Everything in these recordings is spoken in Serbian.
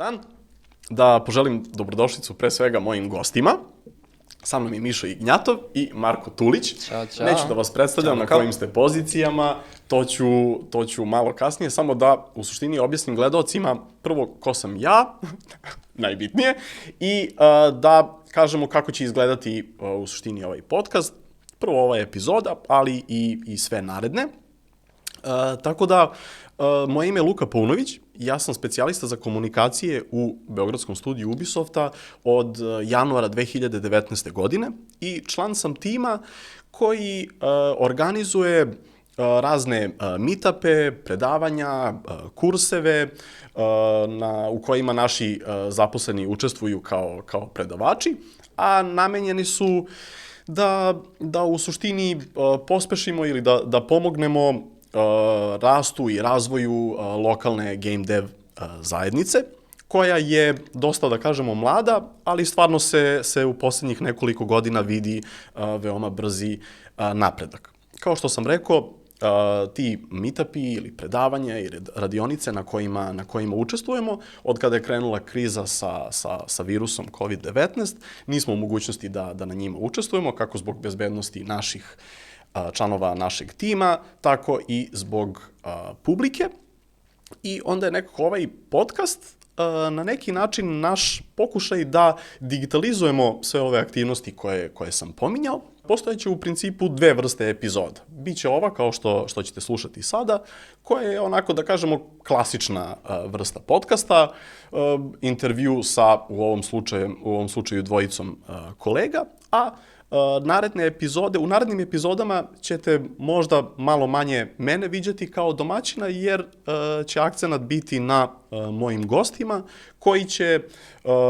dan. Da poželim dobrodošlicu pre svega mojim gostima. Sa mnom je Mišo Ignjatov i Marko Tulić. Ćao, čao. Neću da vas predstavljam na kojim ste pozicijama, to ću malo kasnije, samo da u suštini objasnim gledaocima prvo ko sam ja, najbitnije, i da kažemo kako će izgledati u suštini ovaj podcast. Prvo ova epizoda, ali i sve naredne. Tako da, moje ime je Luka Paunović, ja sam specijalista za komunikacije u Beogradskom studiju Ubisofta od januara 2019. godine i član sam tima koji organizuje razne meetupe, predavanja, kurseve u kojima naši zaposleni učestvuju kao predavači, a namenjeni su da u suštini pospešimo ili da pomognemo rastu i razvoju lokalne game dev zajednice, koja je dosta, da kažemo, mlada, ali stvarno se u poslednjih nekoliko godina vidi veoma brzi napredak. Kao što sam rekao, ti meetupi ili predavanja ili radionice na kojima učestvujemo, od kada je krenula kriza sa virusom COVID-19, nismo u mogućnosti da na njima učestvujemo, kako zbog bezbednosti naših članova našeg tima, tako i zbog publike. I onda je nekako ovaj podcast na neki način naš pokušaj da digitalizujemo sve ove aktivnosti koje sam pominjao. Postojeće u principu dve vrste epizoda. Biće ova, kao što ćete slušati sada, koja je onako, da kažemo, klasična vrsta podcasta, intervju sa, u ovom slučaju dvojicom kolega, a u narednim epizodama ćete možda malo manje mene viđati kao domaćina, jer će akcenat biti na mojim gostima, koji će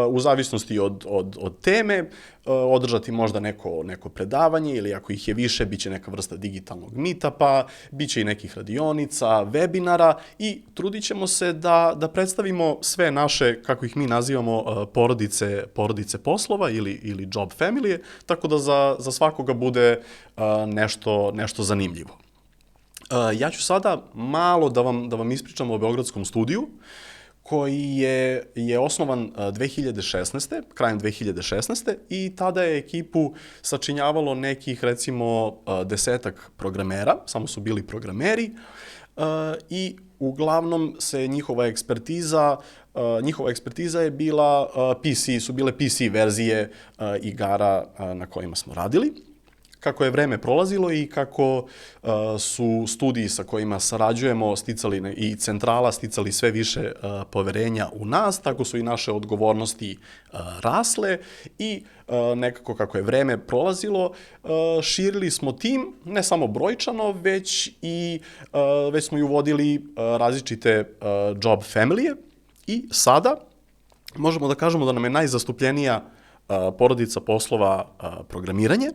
u zavisnosti od teme održati možda neko predavanje, ili ako ih je više, bit će neka vrsta digitalnog meetupa, bit će i nekih radionica, webinara, i trudit ćemo se da predstavimo sve naše, kako ih mi nazivamo, porodice poslova ili job family, tako da za svakoga bude nešto zanimljivo. Ja ću sada malo da vam ispričam o Beogradskom studiju, koji je osnovan 2016. krajem 2016. i tada je ekipu sačinjavalo nekih, recimo, 10-ak programera, samo su bili programeri, i uglavnom se njihova ekspertiza je bila su bile PC verzije igara na kojima smo radili. Kako je vreme prolazilo i kako su studiji sa kojima sarađujemo i centrala sticali sve više poverenja u nas, tako su i naše odgovornosti rasle i nekako kako je vreme prolazilo, širili smo tim, ne samo brojčano, već smo i uvodili različite job familije, i sada možemo da kažemo da nam je najzastupljenija porodica poslova programiranje,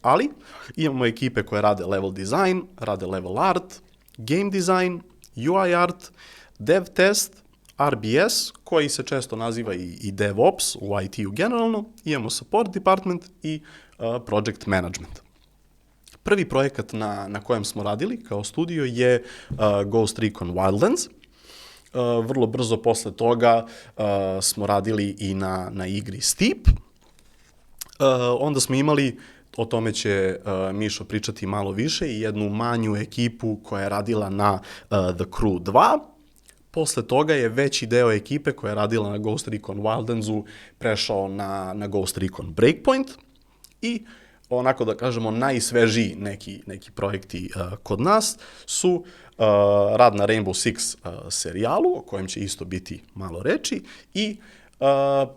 ali imamo ekipe koje rade level design, rade level art, game design, UI art, dev test, RBS, koji se često naziva i DevOps u IT-u generalno, imamo support department i project management. Prvi projekat na kojem smo radili kao studio je Ghost Recon Wildlands. Vrlo brzo posle toga smo radili i na igri Steep. Onda smo imali, o tome će Mišo pričati malo više, i jednu manju ekipu koja je radila na The Crew 2. Posle toga je veći deo ekipe koja je radila na Ghost Recon Wildlandsu prešao na Ghost Recon Breakpoint, i onako da kažemo najsvežiji neki projekti kod nas su rad na Rainbow Six serijalu, o kojem će isto biti malo reči, i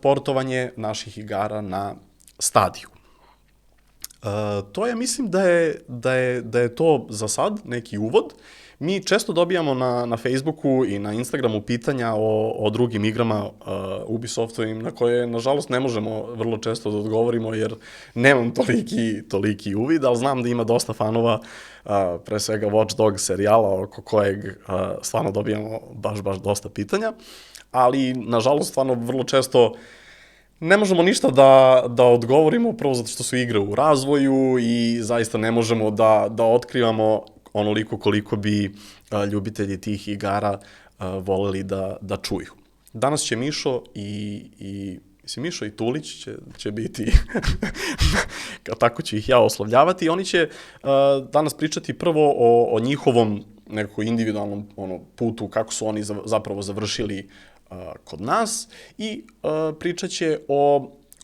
portovanje naših igara na Stadiju. To je, mislim da je to za sad neki uvod. Mi često dobijamo na Facebooku i na Instagramu pitanja o drugim igrama Ubisoftovim, na koje, nažalost, ne možemo vrlo često da odgovorimo, jer nemam toliki uvid, ali znam da ima dosta fanova, pre svega Watch Dogs serijala, oko kojeg stvarno dobijamo baš dosta pitanja, ali, nažalost, stvarno vrlo često ne možemo ništa da odgovorimo, prvo zato što su igre u razvoju i zaista ne možemo da otkrivamo onoliko koliko bi ljubitelji tih igara voleli da čuju. danas će Mišo i Mišo i Tulić će biti, tako ću ih ja oslovljavati, i oni će danas pričati prvo o njihovom nekako individualnom putu, kako su oni zapravo završili kod nas, i pričat će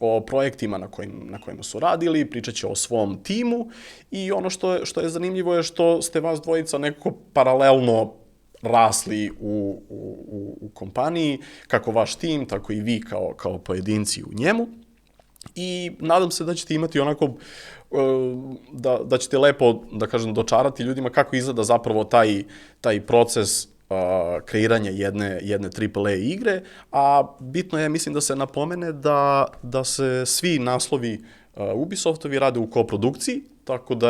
o projektima na kojima su radili, pričat će o svom timu, i ono što je zanimljivo je što ste vas dvojica nekako paralelno rasli u kompaniji, kako vaš tim, tako i vi kao pojedinci u njemu, i nadam se da ćete imati onako, da ćete lepo, da kažem, dočarati ljudima kako izgleda zapravo taj proces kreiranja jedne AAA igre, a bitno je, mislim, da se napomene da se svi naslovi Ubisoftovi rade u koprodukciji, tako da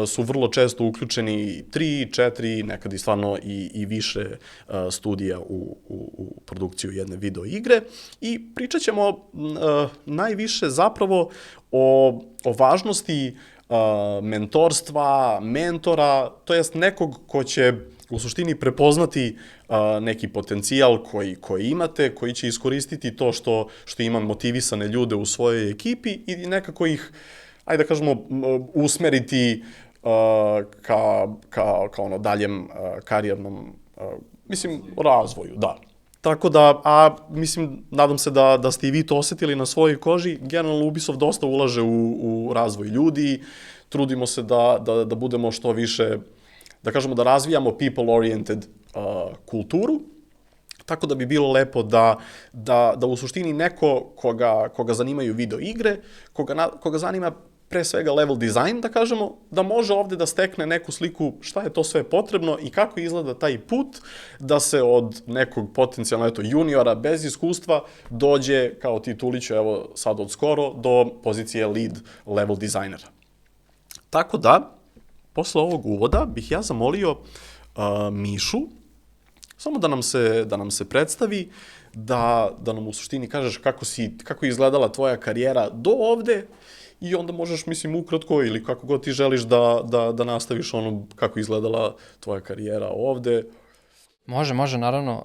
su vrlo često uključeni 3, 4, nekad i stvarno i više studija u produkciju jedne video igre, i pričat ćemo najviše zapravo o važnosti mentorstva, mentora, to jest nekog ko će u suštini prepoznati neki potencijal koji imate, koji će iskoristiti to što ima motivisane ljude u svojoj ekipi i nekako ih, ajde da kažemo, usmeriti ka daljem karijernom, mislim, razvoju, da. Tako da, mislim, nadam se da ste i vi to osetili na svojoj koži. Generalno, Ubisoft dosta ulaže u razvoj ljudi, trudimo se da budemo što više, da kažemo, da razvijamo people-oriented kulturu, tako da bi bilo lepo da u suštini neko koga zanimaju video igre, koga zanima pre svega level design, da kažemo, da može ovde da stekne neku sliku šta je to sve potrebno i kako izgleda taj put da se od nekog potencijalno juniora bez iskustva dođe, kao ti, Tuliću, evo sad od skoro, do pozicije lead level designera. Tako da, posle ovog uvoda bih ja zamolio Mišu samo da nam se predstavi, da nam u suštini kažeš kako je izgledala tvoja karijera do ovde, i onda možeš, mislim, ukratko ili kako god ti želiš da nastaviš ono kako je izgledala tvoja karijera ovde. Može, naravno.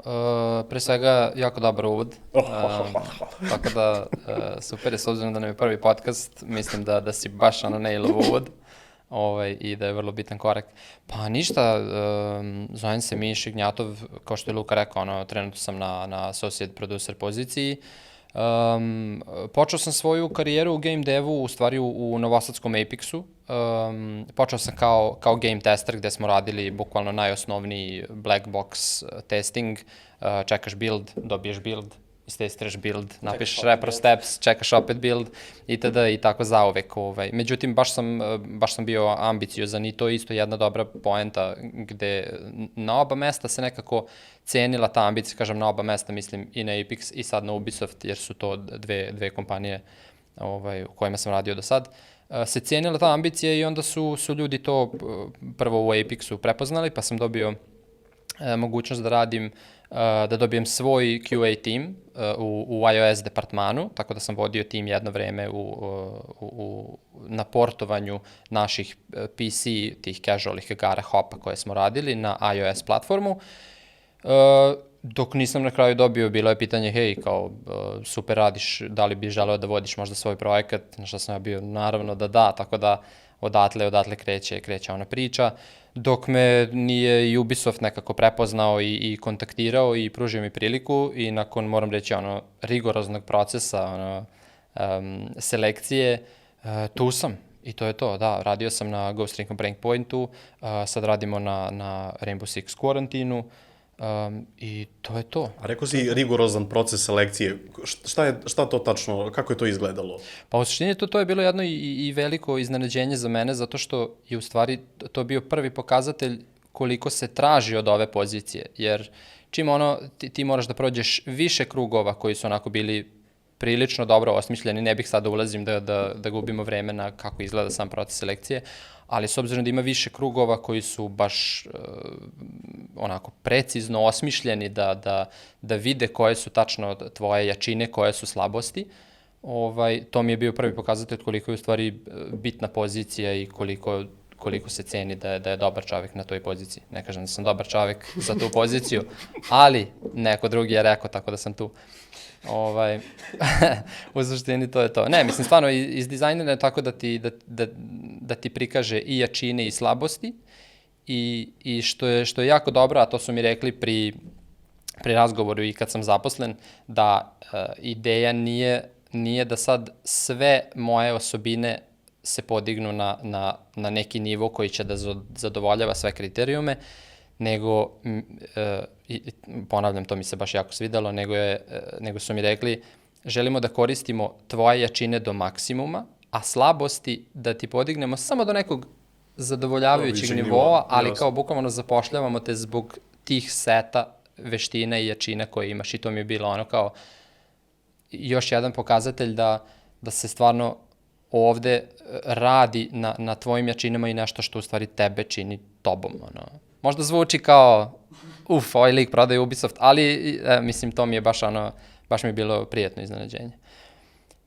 Pre svega, jako dobar uvod. Tako da, super je, s obzirom da nam je prvi podcast, mislim da si baš nailov uvod. I da je vrlo bitan korak. Pa ništa, zovem se Miša Ignjatov, kao što je Luka rekao, trenutno sam na associate producer poziciji. Počeo sam svoju karijeru u game devu, u stvari u novosadskom Apexu. Počeo sam kao game tester, gde smo radili bukvalno najosnovniji black box testing. Čekaš build, dobiješ build, istestiraš build, napišeš repro steps, čekaš opet build, itd. I tako zauvek. Međutim, baš sam bio ambiciozan, i to je isto jedna dobra poenta, gde na oba mesta se nekako cenila ta ambicija, kažem na oba mesta, mislim i na Apex i sad na Ubisoft, jer su to dve kompanije u kojima sam radio do sad. Se cijenila ta ambicija i onda su ljudi to prvo u Apexu prepoznali, pa sam dobio mogućnost da dobijem svoj QA tim u iOS departmanu, tako da sam vodio tim jedno vreme na portovanju naših PC, tih casualih igara Hopa koje smo radili na iOS platformu. Dok nisam na kraju dobio, bilo je pitanje, hej, kao, super radiš, da li bi želeo da vodiš možda svoj projekat, na što sam ja bio, naravno da, tako da odatle kreće ona priča, dok me nije i Ubisoft nekako prepoznao i kontaktirao i pružio mi priliku, i nakon, moram reći, rigoroznog procesa, selekcije, tu sam. I to je to, da, radio sam na Ghost Recon Breakpointu, sad radimo na Rainbow Six Quarantinu, i to je to. A rekao si rigorozan proces selekcije, šta to tačno, kako je to izgledalo? Pa u suštini to je bilo jedno i veliko iznenađenje za mene, zato što je u stvari to bio prvi pokazatelj koliko se traži od ove pozicije, jer čim ti moraš da prođeš više krugova koji su onako bili prilično dobro osmišljeni, ne bih sad da ulazim da gubimo vreme na kako izgleda sam proces selekcije, ali s obzirom da ima više krugova koji su baš onako precizno osmišljeni da vide koje su tačno tvoje jačine, koje su slabosti, to mi je bio prvi pokazatelj koliko je u stvari bitna pozicija i koliko se ceni da je dobar čovjek na toj poziciji. Ne kažem da sam dobar čovjek za tu poziciju, ali neko drugi je rekao, tako da sam tu. U suštini to je to. Ne, mislim, stvarno, izdizajnirano je tako da ti prikaže i jačine i slabosti i što je jako dobro, a to su mi rekli pri razgovoru i kad sam zaposlen, da ideja nije da sad sve moje osobine se podignu na neki nivo koji će da zadovoljava sve kriterijume, nego, ponavljam, to mi se baš jako svidelo, nego su mi rekli, želimo da koristimo tvoje jačine do maksimuma, a slabosti da ti podignemo samo do nekog zadovoljavajućeg nivoa, ali kao bukvalno zapošljavamo te zbog tih seta veština i jačina koje imaš, i to mi je bilo ono kao još jedan pokazatelj da se stvarno ovde radi na tvojim jačinama i nešto što u stvari tebe čini tobom. Možda zvuči kao, ovaj lik prodaje Ubisoft, ali mislim, to mi je baš mi je bilo prijetno iznenađenje.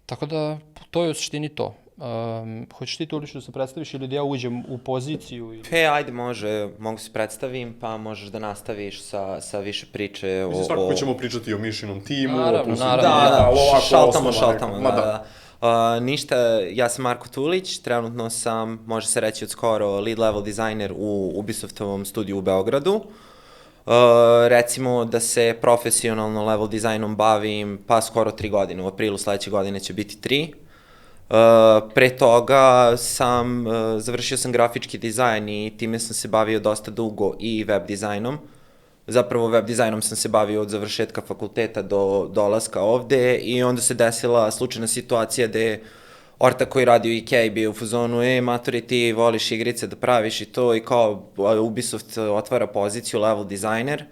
Tako da, to je u suštini to. Hoćeš ti, Tuliš, da se predstaviš ili da ja uđem u poziciju? Ajde, mogu se predstavim, pa možeš da nastaviš sa više priče o... Mislim, svakako ćemo pričati o Mišinom timu. Naravno. Šaltamo. Ništa, ja sam Marko Tulić, trenutno sam, može se reći od skoro, lead level dizajner u Ubisoftovom studiju u Beogradu. Recimo da se profesionalno level dizajnom bavim pa skoro 3 godine, u aprilu sledeće godine će biti 3. Pre toga završio sam grafički dizajn i time sam se bavio dosta dugo i web dizajnom. Zapravo web dizajnom sam se bavio od završetka fakulteta do dolaska ovde i onda se desila slučajna situacija gde orta koji radi u IKEA bio u fazonu, maturi, ti voliš igrice da praviš i to, i kao Ubisoft otvara poziciju level dizajner.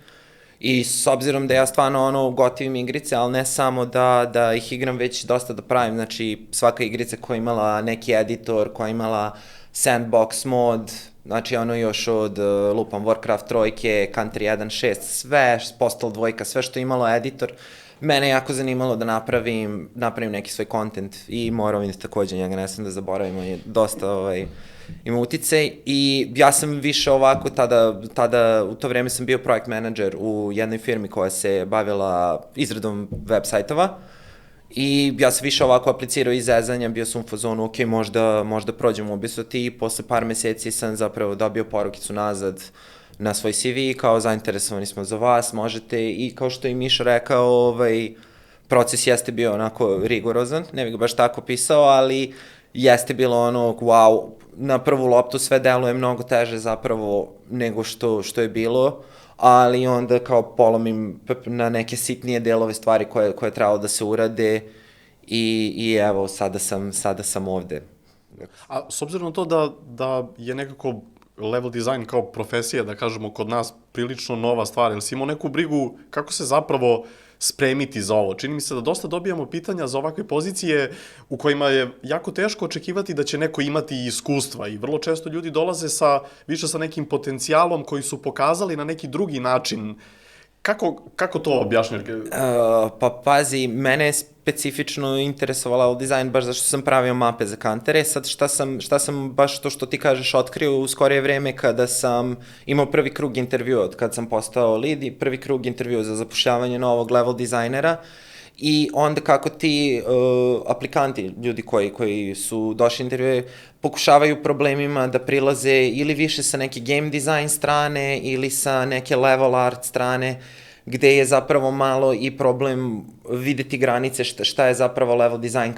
I s obzirom da ja stvarno gotivim igrice, ali ne samo da ih igram, već dosta da pravim. Znači, svaka igrica koja je imala neki editor, koja je imala sandbox mod, znači još od lupam Warcraft 3, Country 1.6, sve, Postal 2, sve što je imalo editor, mene jako zanimalo da napravim neki svoj content i Morrowind takođe, njega ne sam da zaboravimo, je dosta ima uticaj i ja sam više ovako tada u to vreme sam bio projekt manager u jednoj firmi koja se bavila izradom web sajtova i ja sam više ovako aplicirao iz zezanja, bio sam u fazonu, ok, možda prođem u Ubisoft i posle par meseci sam zapravo dobio porukicu nazad na svoj CV, kao zainteresovani smo za vas, možete, i kao što je Miša rekao, proces jeste bio onako rigorozan, ne bih ga baš tako pisao, ali jeste bilo wow, na prvu loptu sve deluje mnogo teže zapravo nego što je bilo, ali onda kao polomim na neke sitnije delove stvari koje je trebalo da se urade i evo, sada sam ovde. A s obzirom na to da je nekako level design kao profesija, da kažemo, kod nas prilično nova stvar, ili si imao neku brigu kako se zapravo spremiti za ovo? Čini mi se da dosta dobijamo pitanja za ovakve pozicije u kojima je jako teško očekivati da će neko imati iskustva i vrlo često ljudi dolaze više sa nekim potencijalom koji su pokazali na neki drugi način. Kako to objašnjati? Pa pazi, mene je specifično interesovao level design baš zašto sam pravio mape za kantere. Sad šta sam baš to što ti kažeš otkrio u skorije vreme kada sam imao prvi krug intervjua od kad sam postao lead i prvi krug intervjua za zapošljavanje novog level dizajnera. I onda kako ti aplikanti, ljudi koji su došli intervjue, pokušavaju problemima da prilaze ili više sa neke game design strane ili sa neke level art strane, gde je zapravo malo i problem videti granice šta je zapravo level design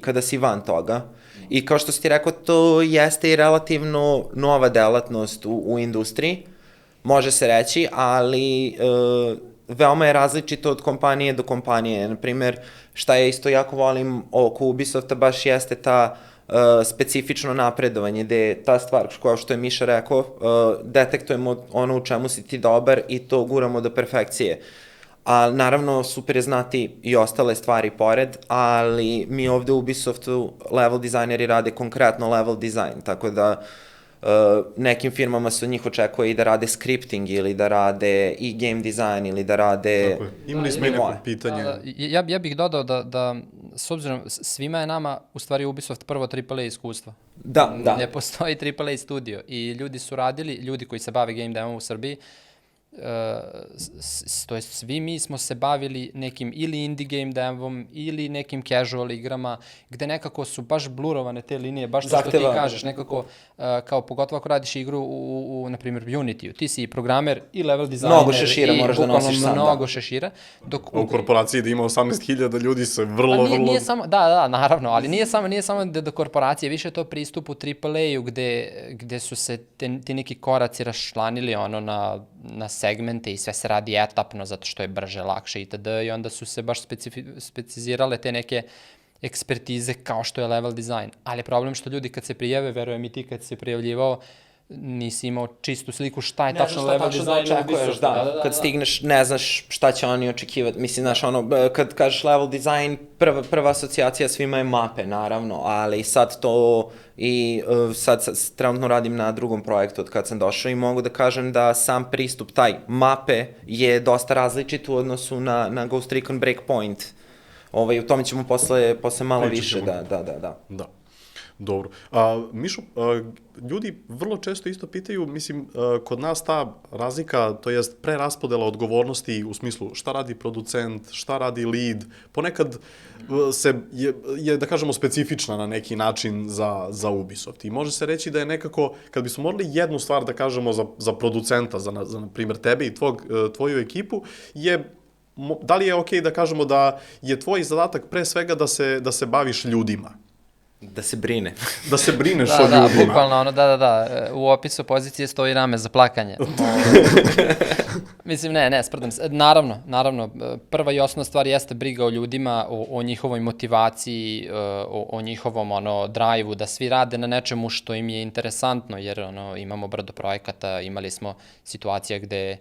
kada si van toga. I kao što si ti rekao, to jeste i relativno nova delatnost u industriji, može se reći, ali veoma je različito od kompanije do kompanije. Naprimer, šta ja isto jako volim oko Ubisofta baš jeste ta specifično napredovanje, gde je ta stvar, kao što je Miša rekao, detektujemo ono u čemu si ti dobar i to guramo do perfekcije. A naravno, super je znati i ostale stvari pored, ali mi ovde u Ubisoftu level dizajneri rade konkretno level dizajn, tako da nekim firmama se od njih očekuje i da rade scripting ili da rade i game design ili da rade... Tako je. Imali smo i neko pitanje. Ja bih dodao da s obzirom, svima je nama, u stvari, Ubisoft prvo AAA iskustvo. Da. Ne postoji AAA studio i ljudi koji se bave game devom u Srbiji, to jest svi mi smo se bavili nekim ili indie game devom ili nekim casual igrama gde nekako su baš blurovane te linije, baš to što ti kažeš, nekako kao pogotovo ako radiš igru na primjer Unity-u, ti si i programer i level designer mnogo šešira moraš da nosiš sam, mnogo šešira. U korporaciji da ima 18.000 ljudi se vrlo... Nije samo, da, naravno, ali nije samo do korporacije, više to pristup u AAA-u gde su se ti neki koraci raščlanili na segmente i sve se radi etapno zato što je brže, lakše itd. I onda su se baš specizirale te neke ekspertize kao što je level design. Ali je problem što ljudi kad se prijave, verujem i ti kad se prijavljivao, nisi imao čistu sliku šta je tačno level design. Da. Kad stigneš, ne znaš šta će oni očekivati. Mislim, znaš, kad kažeš level design, prva asocijacija svima je mape, naravno, ali sad to i sad trenutno radim na drugom projektu od kad sam došao i mogu da kažem da sam pristup taj mape je dosta različit u odnosu na Ghost Recon Breakpoint. U tome ćemo posle malo više, da. Dobro. Mišo, ljudi vrlo često isto pitaju, mislim, kod nas ta razlika, to jest preraspodela odgovornosti u smislu šta radi producent, šta radi lead, ponekad je da kažemo, specifična na neki način za Ubisoft. I može se reći da je nekako, kad bismo morali jednu stvar da kažemo za producenta, za na primjer tebe i tvoju ekipu, da li je okej da kažemo da je tvoj zadatak pre svega da se baviš ljudima? Da se brine. Da se brineš o ljudima. Da, bukvalno, u opisu pozicije stoji rame za plakanje. Mislim, ne, sprdam se. Naravno, prva i osnovna stvar jeste briga o ljudima, o njihovoj motivaciji, o njihovom drive-u, da svi rade na nečemu što im je interesantno, jer imamo brdo projekata, imali smo situacija gde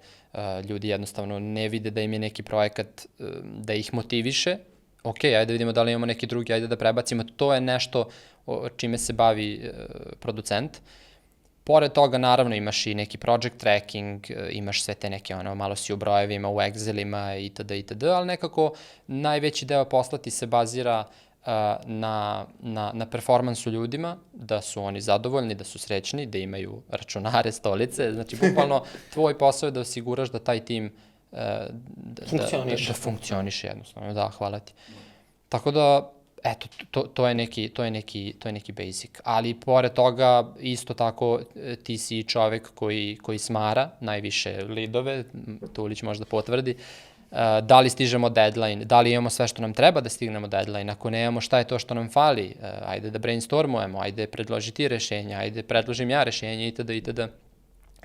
ljudi jednostavno ne vide da im je neki projekat da ih motiviše. Ok, ajde da vidimo da li imamo neki drugi, ajde da prebacimo. To je nešto čime se bavi producent. Pored toga, naravno, imaš i neki project tracking, imaš sve te neke, malo si u brojevima, u Excelima itd., ali nekako najveći deo posla ti se bazira na performansu ljudima, da su oni zadovoljni, da su srećni, da imaju računare, stolice. Znači, bukvalno, tvoj posao je da osiguraš da taj tim da funkcioniše jednostavno, da, hvala ti. Tako da, eto, to je neki basic. Ali pored toga, isto tako, ti si čovek koji smara najviše lidove, Tulić možda potvrdi, da li stižemo deadline, da li imamo sve što nam treba da stignemo deadline, ako nemamo šta je to što nam fali, ajde da brainstormujemo, ajde predloži ti rešenja, ajde predložim ja rešenje itd.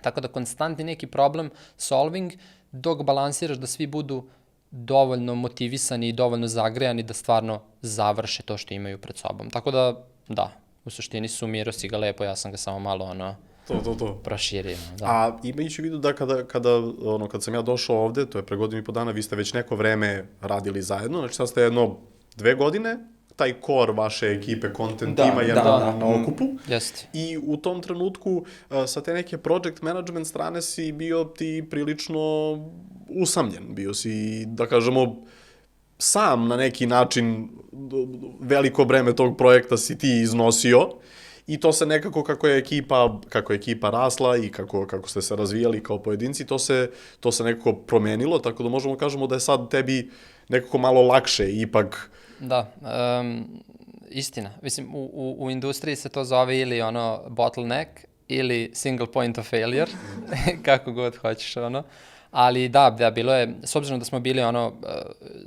Tako da konstantni neki problem solving dok balansiraš da svi budu dovoljno motivisani i dovoljno zagrejani da stvarno završe to što imaju pred sobom. Tako da, u suštini sumirao si ga lepo, ja sam ga samo malo proširio. Da. A imajući u vidu da kad sam ja došao ovde, to je pre 1.5 dana, vi ste već neko vreme radili zajedno, znači sad ste 2 godine, taj core vaše ekipe, content tima je na okupu. Jeste. I u tom trenutku sa te neke project management strane si bio ti prilično usamljen. Bio si, da kažemo, sam na neki način veliko breme tog projekta si ti iznosio i to se nekako kako je ekipa rasla i kako ste se razvijali kao pojedinci, to se nekako promenilo, tako da možemo kažemo da je sad tebi nekako malo lakše ipak. Da, istina. Mislim, u industriji se to zove ili bottleneck ili single point of failure, kako god hoćeš, Ali da, bilo je, s obzirom da smo bili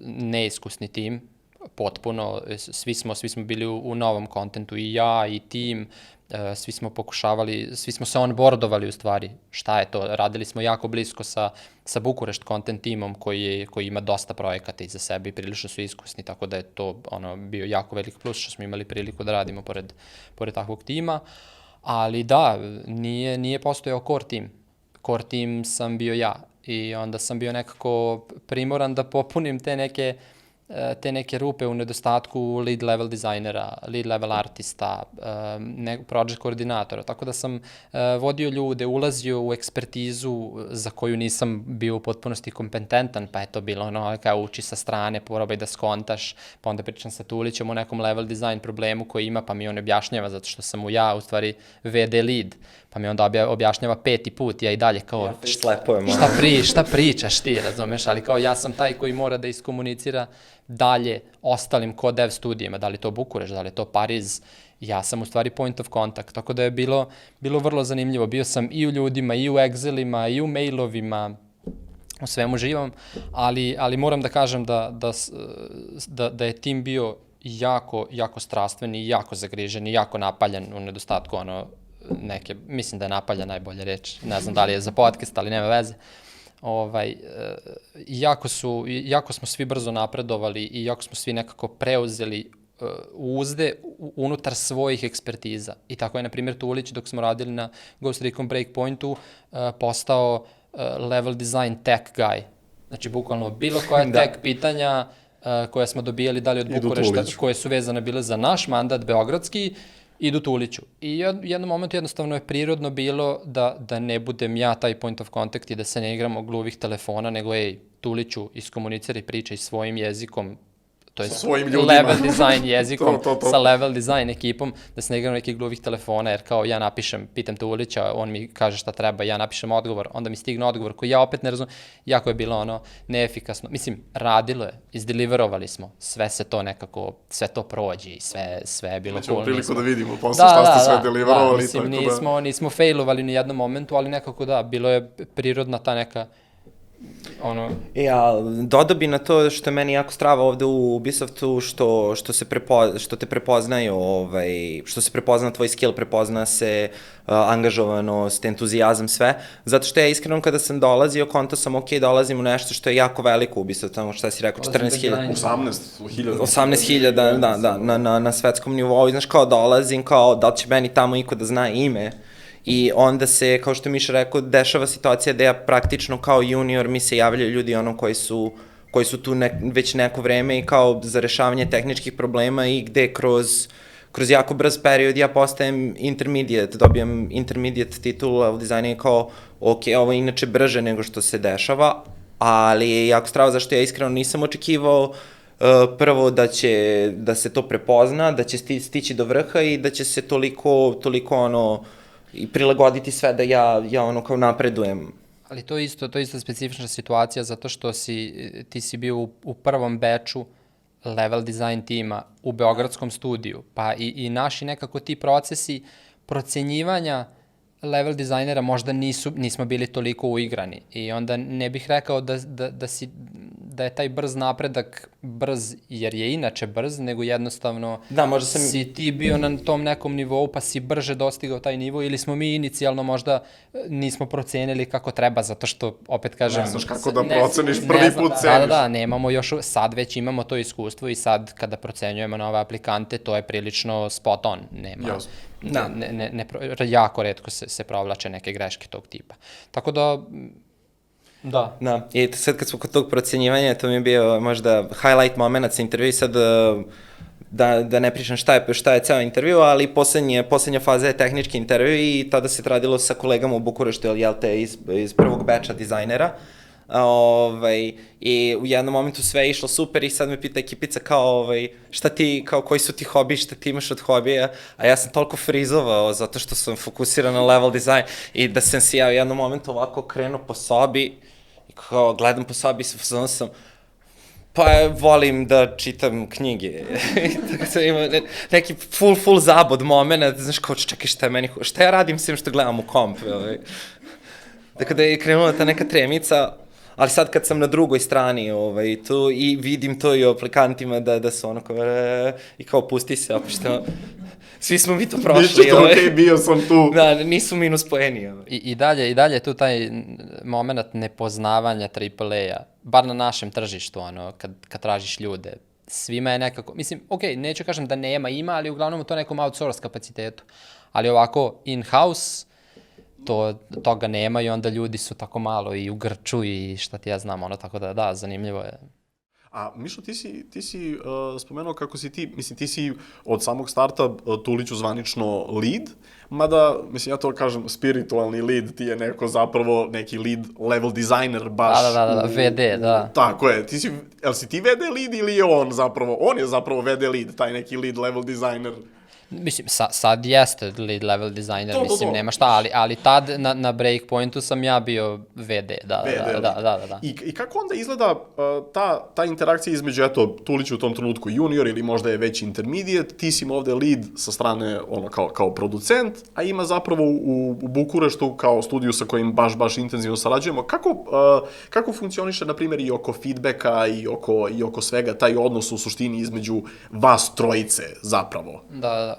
neiskusni tim, potpuno, svi smo bili u novom kontentu, i ja, i tim, svi smo se onboardovali u stvari, šta je to, radili smo jako blisko sa Bukurešt content timom koji ima dosta projekata iza sebe i prilično su iskusni, tako da je to bio jako velik plus što smo imali priliku da radimo pored takvog tima, ali da, nije postojao core team sam bio ja i onda sam bio nekako primoran da popunim te neke te neke rupe u nedostatku lead level dizajnera, lead level artista, project koordinatora, tako da sam vodio ljude, ulazio u ekspertizu za koju nisam bio u potpunosti kompetentan, pa je to bilo ono kao uči sa strane, probaj da skontaš, pa onda pričam sa Tulićem o nekom level design problemu koji ima, pa mi on objašnjava, zato što sam mu ja u stvari VD lead, pa mi onda objašnjava 5. put, ja i dalje kao, šta pričaš ti, razumeš, ali kao ja sam taj koji mora da iskomunicira dalje ostalim kod dev studijima, da li to Bukureš, da li to Pariz, ja sam u stvari point of contact, tako da je bilo vrlo zanimljivo, bio sam i u ljudima, i u Excelima, i u mailovima, u svemu živom, ali moram da kažem da je tim bio jako strastven i jako zagrižen i jako napaljen u nedostatku mislim da je napaljen najbolja reč, ne znam da li je za podcast, ali nema veze. Jako smo svi brzo napredovali i jako smo svi nekako preuzeli uzde unutar svojih ekspertiza. I tako je, na primjer, Tulić, dok smo radili na Ghost Recon Breakpointu, postao level design tech guy. Znači, bukvalno bilo koja tech pitanja koja smo dobijali, da li od Bukurešta, koje su vezane bile za naš mandat beogradski, idu Tuliću. I u jednom momentu jednostavno je prirodno bilo da ne budem ja taj point of contact i da se ne igramo gluvih telefona, nego Tuliću, iskomuniciraj, pričaj svojim jezikom, to je level design jezikom, sa level design ekipom, da se ne igramo nekih gluvih telefona, jer kao ja napišem, pitam Tulića, on mi kaže šta treba, ja napišem odgovor, onda mi stigne odgovor koji ja opet ne razumem, jako je bilo neefikasno. Mislim, radilo je, izdeliverovali smo, sve se to nekako, sve to prođe i sve je bilo cool. Nećemo priliku da vidimo posle šta ste sve deliverovali. Mislim, nismo failovali ni jednom momentu, ali nekako da, bilo je prirodna ta neka dodao bi na to što je meni jako strava ovde u Ubisoftu, što te prepoznaju, što se prepozna tvoj skill, prepozna se angažovanost, entuzijazam, sve, zato što ja iskreno kada sam dolazio, konto sam dolazim u nešto što je jako veliko u Ubisoftu, šta si rekao, 14.000? 18.000, na svetskom nivou, znaš, kao dolazim, kao da li će meni tamo iko da zna ime. I onda se, kao što Miša rekao, dešava situacija da ja praktično kao junior mi se javljaju ljudi koji su tu već neko vreme i kao za rešavanje tehničkih problema i gde kroz jako brz period ja postajem intermediate, dobijam intermediate titul u dizajnu i kao, ok, ovo je inače brže nego što se dešava, ali je jako strava zašto ja iskreno nisam očekivao prvo da se to prepozna, da će stići do vrha i da će se toliko i prilagoditi sve da ja kao napredujem. Ali to je isto specifična situacija zato što ti si bio u prvom beču level design tima u beogradskom studiju, pa i naši nekako ti procesi procenjivanja level dizajnera možda nismo bili toliko uigrani i onda ne bih rekao da je taj brz napredak brz jer je inače brz, nego jednostavno si ti bio na tom nekom nivou pa si brže dostigao taj nivo ili smo mi inicijalno možda nismo procenili kako treba, zato što opet kažem... Ne znaš kako da proceniš, prvi put ceniš. Da, nemamo još, sad već imamo to iskustvo i sad kada procenjujemo nove aplikante to je prilično spot on, nema... jako retko se provlače neke greške tog tipa. Tako da, da. I sad kad smo kod tog procenjivanja, to mi je bio možda highlight moment sa intervju, sad da ne pričam šta je ceo intervju, ali poslednja faza je tehnički intervju i tada se radilo sa kolegama u Bukureštu, iz prvog beča dizajnera. I u jednom momentu sve je išlo super i sad me pita ekipica kao šta ti, kao koji su ti hobi, šta ti imaš od hobija, a ja sam toliko frizovao zato što sam fokusiran na level design i da sam si ja u jednom momentu ovako krenuo po sobi i kao gledam po sobi i sam pa volim da čitam knjige. Tako sam imao neki full zabod moment, znaš kao čekaj šta ja radim s tim što gledam u komp. Tako da je krenula ta neka tremica, ali sad kad sam na drugoj strani tu i vidim to i o aplikantima da su i kao pusti se opet što... Svi smo mi to prošli. Ništa okej, bio sam tu. Da, nisu minus poeni. I dalje tu taj moment nepoznavanja AAA-a, bar na našem tržištu, kad tražiš ljude. Svima je nekako, mislim, okej, neću kažem da ima, ali uglavnom u to nekom outsource kapacitetu. Ali ovako, in-house, toga nema i onda ljudi su tako malo i u grču i šta ti ja znam, tako da, zanimljivo je. A Mišo, ti si spomenuo kako si ti, mislim, ti si od samog starta Tuliću zvanično lead, mada, mislim, ja to kažem, spiritualni lead, ti je neko zapravo neki lead level designer baš. Da, VD, da. Tako je, jel si ti VD lead ili je on je zapravo VD lead, taj neki lead level designer? Mislim, sad jeste lead level designer, mislim, nema šta, ali tad na Breakpointu sam ja bio VD, da. I kako onda izgleda ta interakcija između, eto, Tulić u tom trenutku junior ili možda je već intermediate, ti si ovde lead sa strane, kao producent, a ima zapravo u Bukureštu kao studiju sa kojim baš intenzivno sarađujemo. Kako funkcioniše, na primjer, i oko feedbacka i oko svega, taj odnos u suštini između vas trojice zapravo? Da.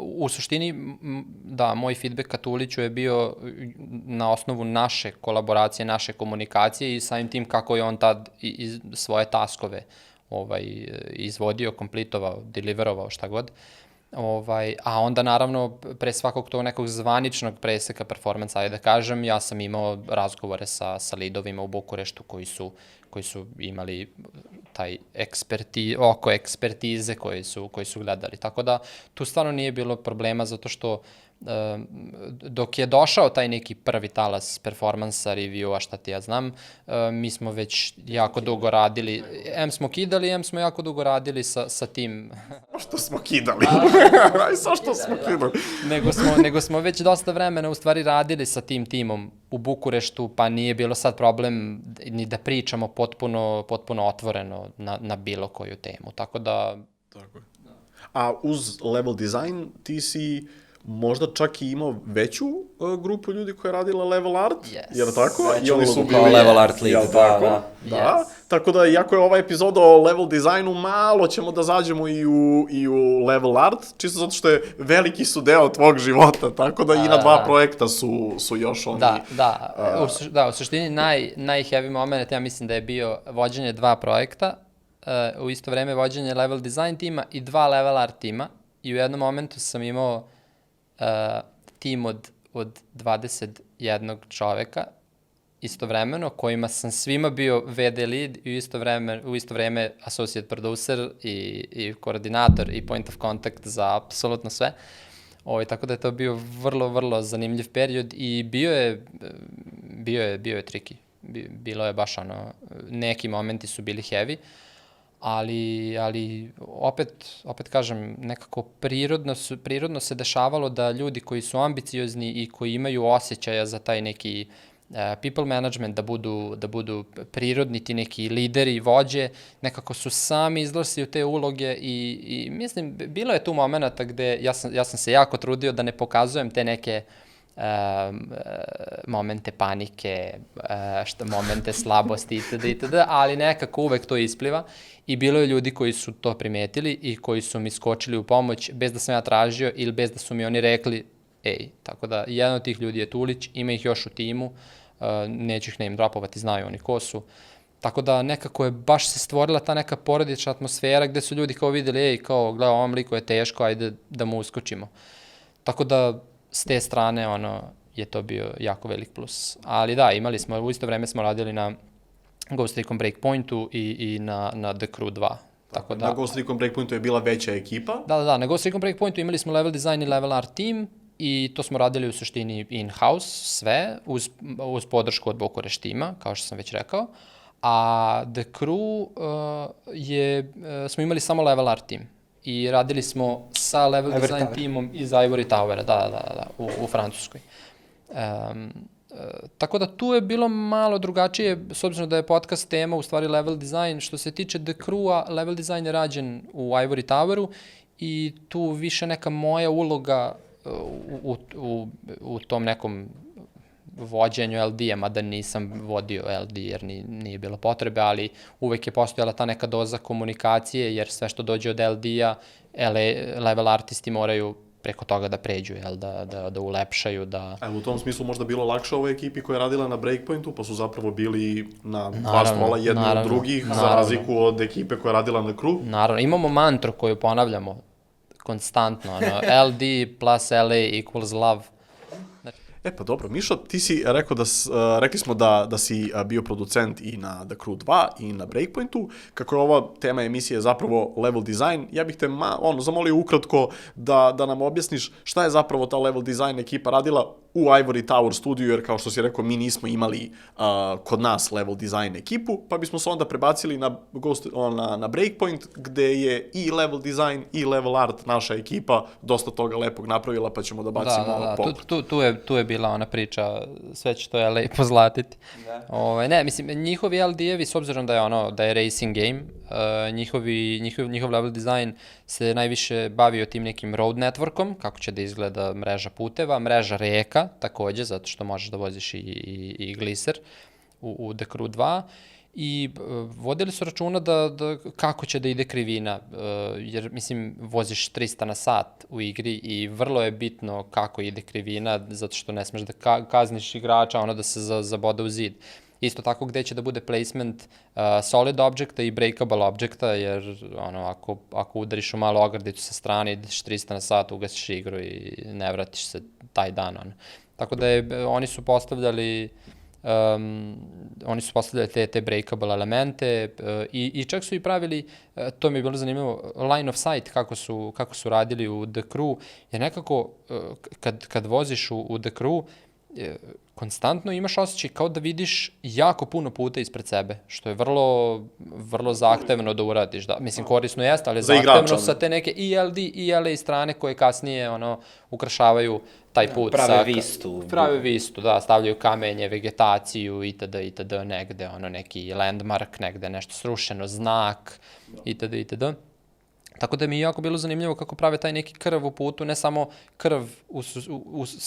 U suštini, da, moj feedback ka Tuliću je bio na osnovu naše kolaboracije, naše komunikacije i samim tim kako je on tad svoje taskove izvodio, kompletovao, deliverovao, šta god. A onda, naravno, pre svakog tog nekog zvaničnog preseka performansa, ajde da kažem, ja sam imao razgovore sa lidovima u Bukureštu koji su imali taj oko ekspertize koji su gledali. Tako da, tu stvarno nije bilo problema, zato što dok je došao taj neki prvi talas performansa, review-a, šta ti ja znam, mi smo već jako dugo radili, smo kidali, smo jako dugo radili sa tim. Što smo kidali? Što smo kidali? Nego smo već dosta vremena u stvari radili sa tim timom u Bukureštu, pa nije bilo sad problem ni da pričamo potpuno otvoreno na bilo koju temu, tako da... Tako je. A uz level design ti si možda čak i imao veću grupu ljudi koja je radila level art, jer tako? I oni su bili level art lead, da. Tako da, iako je ova epizoda o level designu, malo ćemo da zađemo i u level art, čisto zato što je veliki su deo tvog života, tako da i na dva projekta su još oni... Da, u suštini najheavy moment, ja mislim da je bio vođenje 2 projekta, u isto vreme vođenje level design tima i 2 level art tima, i u jednom momentu sam imao tim od 21 čoveka, istovremeno, kojima sam svima bio VD lead i u isto vreme associate producer i koordinator i point of contact za apsolutno sve. Tako da je to bio vrlo, vrlo zanimljiv period i bio je tricky. Bilo je baš neki momenti su bili heavy, ali opet kažem, nekako prirodno se dešavalo da ljudi koji su ambiciozni i koji imaju osjećaja za taj neki people management, da budu prirodni ti neki lideri i vođe, nekako su sami izlasili u te uloge i mislim, bilo je tu momenta gde ja sam se jako trudio da ne pokazujem te neke momente panike, momente slabosti itd., ali nekako uvek to ispliva i bilo je ljudi koji su to primetili i koji su mi skočili u pomoć bez da sam ja tražio ili bez da su mi oni rekli tako da jedan od tih ljudi je Tulić, ima ih još u timu, neću ih name dropovati, znaju oni ko su, tako da nekako je baš se stvorila ta neka porodična atmosfera gde su ljudi kao videli, kao gledaj, ovom liku je teško, ajde da mu uskočimo. Tako da s te strane je to bio jako velik plus. Ali da, imali smo, u isto vreme smo radili na Ghost Recon Breakpointu i na The Crew 2. Tako da, na Ghost Recon Breakpointu je bila veća ekipa? Da, na Ghost Recon Breakpointu imali smo level design i level art team i to smo radili u suštini in-house sve, uz podršku od Bukurešt tima, kao što sam već rekao. A The Crew smo imali samo level art team. I radili smo sa level design timom iz Ivory Towera, da, u Francuskoj. Tako da tu je bilo malo drugačije, s obzirom da je podcast tema u stvari level design. Što se tiče The Crew-a, level design je rađen u Ivory Toweru i tu više neka moja uloga u tom nekom vođenju LD-a, mada nisam vodio LD jer nije bilo potrebe, ali uvek je postojala ta neka doza komunikacije, jer sve što dođe od LD-a, level artisti moraju preko toga da pređu, da ulepšaju, da... U tom smislu možda bilo lakše ovoj ekipi koja je radila na Breakpointu, pa su zapravo bili na dva stola jedni od drugih, za razliku od ekipe koja je radila na Crew. Naravno, imamo mantru koju ponavljamo konstantno, LD plus LA equals love. Pa dobro, Mišo, ti si rekao rekli smo da si bio producent i na The Crew 2 i na Breakpointu. Kako je ova tema emisije zapravo level design, ja bih te zamolio ukratko da nam objasniš šta je zapravo ta level design ekipa radila u Ivory Tower studiju, jer kao što si rekao, mi nismo imali kod nas level design ekipu, pa bismo se onda prebacili na Breakpoint, gde je i level design i level art naša ekipa dosta toga lepog napravila, pa ćemo da bacimo pogled. Tu je bila ona priča, sve će to LA pozlatiti. Ne, mislim, njihovi LD-evi, s obzirom da je racing game, njihov level design se najviše bavio tim nekim road networkom, kako će da izgleda mreža puteva, mreža reka, takođe, zato što možeš da voziš i gliser u The Crew 2, i vodili su računa kako će da ide krivina, jer, mislim, voziš 300 na sat u igri i vrlo je bitno kako ide krivina, zato što ne smeš da kazniš igrača, da se zabode u zid. Isto tako gde će da bude placement solid objecta i breakable objecta, jer ako udariš u malu ogradicu sa strane, ideš 300 na sat, ugasiš igru i ne vratiš se taj dan. Tako da oni su postavljali te breakable elemente i čak su i pravili, to mi je bilo zanimljivo, line of sight kako su radili u The Crew, jer nekako kad voziš u The Crew, konstantno imaš osjećaj kao da vidiš jako puno puta ispred sebe, što je vrlo, vrlo zahtevno da uradiš. Mislim, korisno jeste, ali je zahtevno sa te neke i LD i LA strane koje kasnije ukrašavaju taj put. Prave vistu, da, stavljaju kamenje, vegetaciju itd. Negde, neki landmark, negde nešto srušeno, znak itd. Tako da mi je jako bilo zanimljivo kako prave taj neki krv u putu, ne samo krv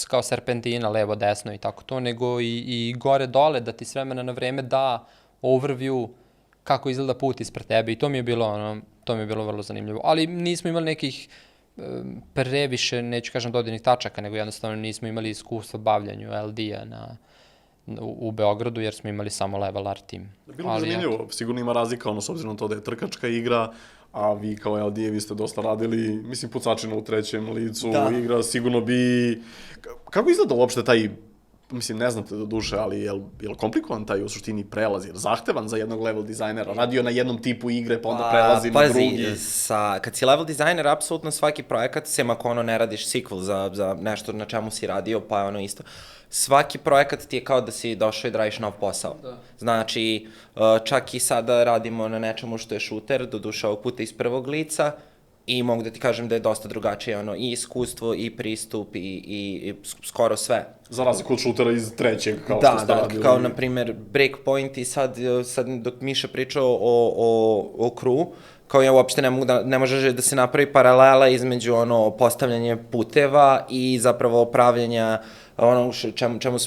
kao serpentina, levo, desno i tako to, nego i gore-dole, da ti s vremena na vreme da overview kako izgleda put ispred tebe, i to mi je bilo vrlo zanimljivo. Ali nismo imali nekih previše, neću kažem dodirnih tačaka, nego jednostavno nismo imali iskustva bavljanju LD-a u Beogradu, jer smo imali samo level art tim. Bilo bi zanimljivo, sigurno ima razlika, s obzirom to da je trkačka igra, a vi kao LD-evi ste dosta radili, mislim, pucačina u trećem licu, igra, sigurno bi... Kako izgleda uopšte taj, mislim, ne znate do duše, ali je li komplikovan taj u suštini prelaz, jer zahtevan za jednog level dizajnera, radio na jednom tipu igre, pa onda prelazi na drugi? Kad si level dizajner, apsolutno svaki projekat, sem ako ne radiš sequel za nešto na čemu si radio, pa je isto... Svaki projekat ti je kao da si došao i da radiš nov posao. Znači, čak i sada radimo na nečemu što je šuter, doduše ovog puta iz prvog lica, i mogu da ti kažem da je dosta drugačije, i iskustvo, i pristup, i skoro sve. Za razliku od šutera iz trećeg, kao što ste radili. Da, kao, na primer, Breakpoint, i sad dok Miša pričao o Crew, kao ja uopšte ne može da se napravi paralela između postavljanje puteva i zapravo pravljenja na čemu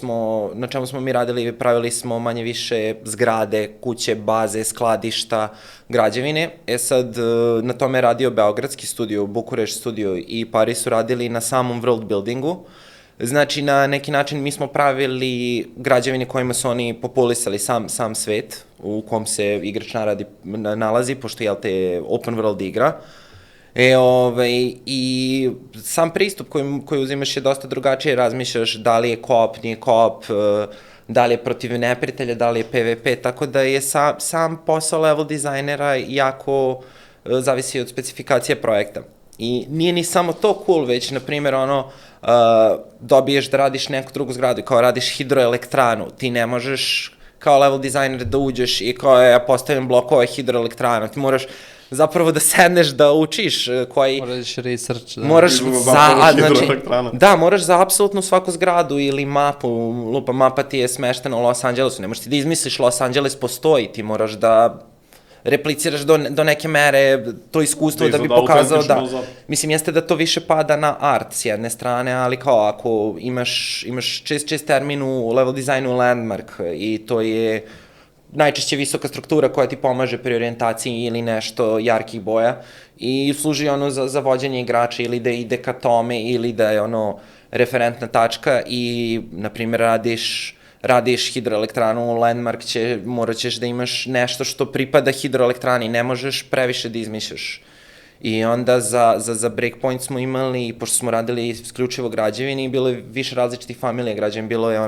smo mi radili, pravili smo manje više zgrade, kuće, baze, skladišta, građevine. Sad, na tome je radio Beogradski studio, Bukurešt studio i Paris su radili na samom world buildingu. Znači, na neki način mi smo pravili građevine kojima su oni populisali sam svet u kom se igrač nalazi, pošto je open world igra. I sam pristup koji uzimaš je dosta drugačije, razmišljaš da li je co-op, nije co-op, da li je protiv neprijatelja, da li je PvP, tako da je sam posao level dizajnera jako zavisi od specifikacije projekta. I nije ni samo to cool, već, na primjer, dobiješ da radiš neku drugu zgradu, kao radiš hidroelektranu, ti ne možeš kao level dizajner da uđeš i kao ja postavim blokove hidroelektranu, ti moraš zapravo da sedneš da učiš koji... Moraš research. Moraš za apsolutno svaku zgradu ili mapu, mapa ti je smeštena u Los Angelesu, ne možeš ti da izmisliš Los Angeles postoji, ti moraš da repliciraš do neke mere to iskustvo da bi pokazao da... Mislim, jeste da to više pada na art s jedne strane, ali kao ako imaš čest termin u level designu landmark i to je najčešće visoka struktura koja ti pomaže pri orijentaciji ili nešto jarkih boja i služi za vođenje igrača ili da ide ka tome ili da je referentna tačka i, na primjer, radiš hidroelektranu, landmark morat ćeš da imaš nešto što pripada hidroelektrani, ne možeš previše da izmišljaš. I onda za Breakpoint smo imali, pošto smo radili isključivo građevini, bilo je više različitih familija građevina, bilo je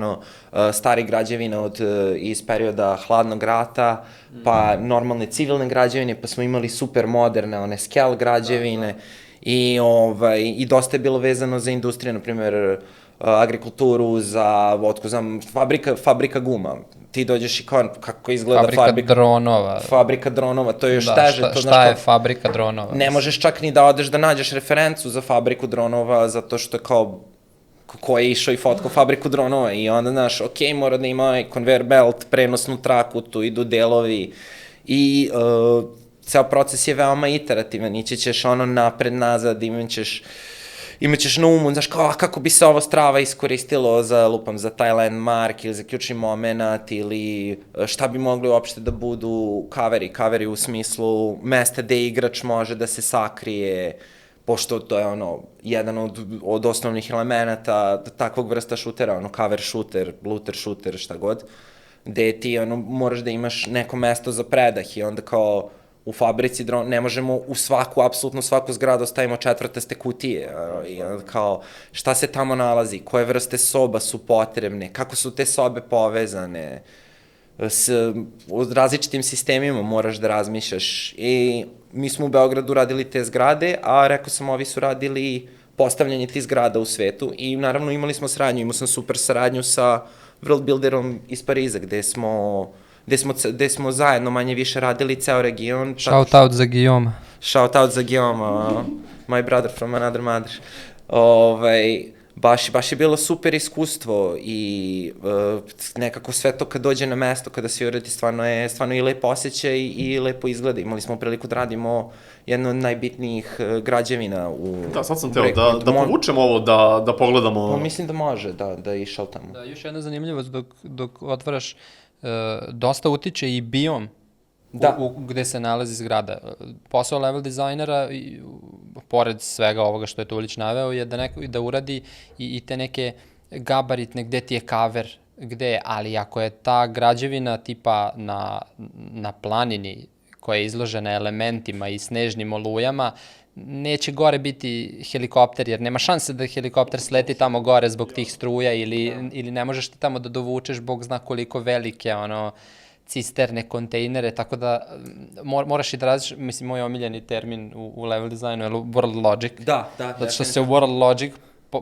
stari građevina iz perioda hladnog rata, pa normalne civilne građevine, pa smo imali super moderne, one scale građevine, i dosta je bilo vezano za industriju, na primjer, agrikulturu, fabrika guma. Ti dođeš i kao, kako izgleda fabrika dronova. Fabrika dronova, to je još teže. Šta je fabrika dronova? Ne možeš čak ni da odeš da nađeš referencu za fabriku dronova, zato što je kao, ko je išao i fotkao fabriku dronova i onda, znaš, mora da ima conveyor belt, prenosnu traku, tu idu delovi i ceo proces je veoma iterativan, ići ćeš napred, nazad, imaćeš na umu, znaš, kako bi se ovo strava iskoristilo za taj landmark ili za ključni moment ili šta bi mogli uopšte da budu kaveri u smislu mesta gde igrač može da se sakrije, pošto to je jedan od osnovnih elemenata takvog vrsta šutera, cover shooter, looter shooter, šta god, gde ti moraš da imaš neko mesto za predah i onda kao u fabrici ne možemo u apsolutno svaku zgradu stavimo četvrtaste kutije, i kao šta se tamo nalazi, koje vrste soba su potrebne, kako su te sobe povezane, s različitim sistemima moraš da razmišljaš i mi smo u Beogradu radili te zgrade, a rekao sam, ovi su radili postavljanje tih zgrada u svetu i naravno imali smo saradnju, imao sam super saradnju sa World Builderom iz Pariza, gde smo zajedno manje više radili ceo region. Shout out za Guillaume. Shout out za Guillaume, my brother from another mother. Baš je bilo super iskustvo i nekako sve to kad dođe na mesto, kada se uradi, stvarno i lepo osjećaj i lepo izgleda. Imali smo priliku da radimo jednu od najbitnijih građevina u... Da, sad sam teo da povučemo ovo, da pogledamo... Pa mislim da može, da je išao tamo. Da, još jedna zanimljivost dok otvaraš, dosta utiče i biom gde se nalazi zgrada. Posao level dizajnera, pored svega ovoga što je Tulić naveo, je da uradi i te neke gabaritne, gde ti je kaver, ali ako je ta građevina tipa na planini koja je izložena elementima i snežnim olujama, neće gore biti helikopter, jer nema šanse da helikopter sleti tamo gore zbog tih struja ili ne možeš ti tamo da dovučeš, Bog zna koliko velike, cisterne, kontejnere, tako da moraš i da različiš, mislim, moj omiljeni termin u level designu je World Logic. Da. Zato što se World Logic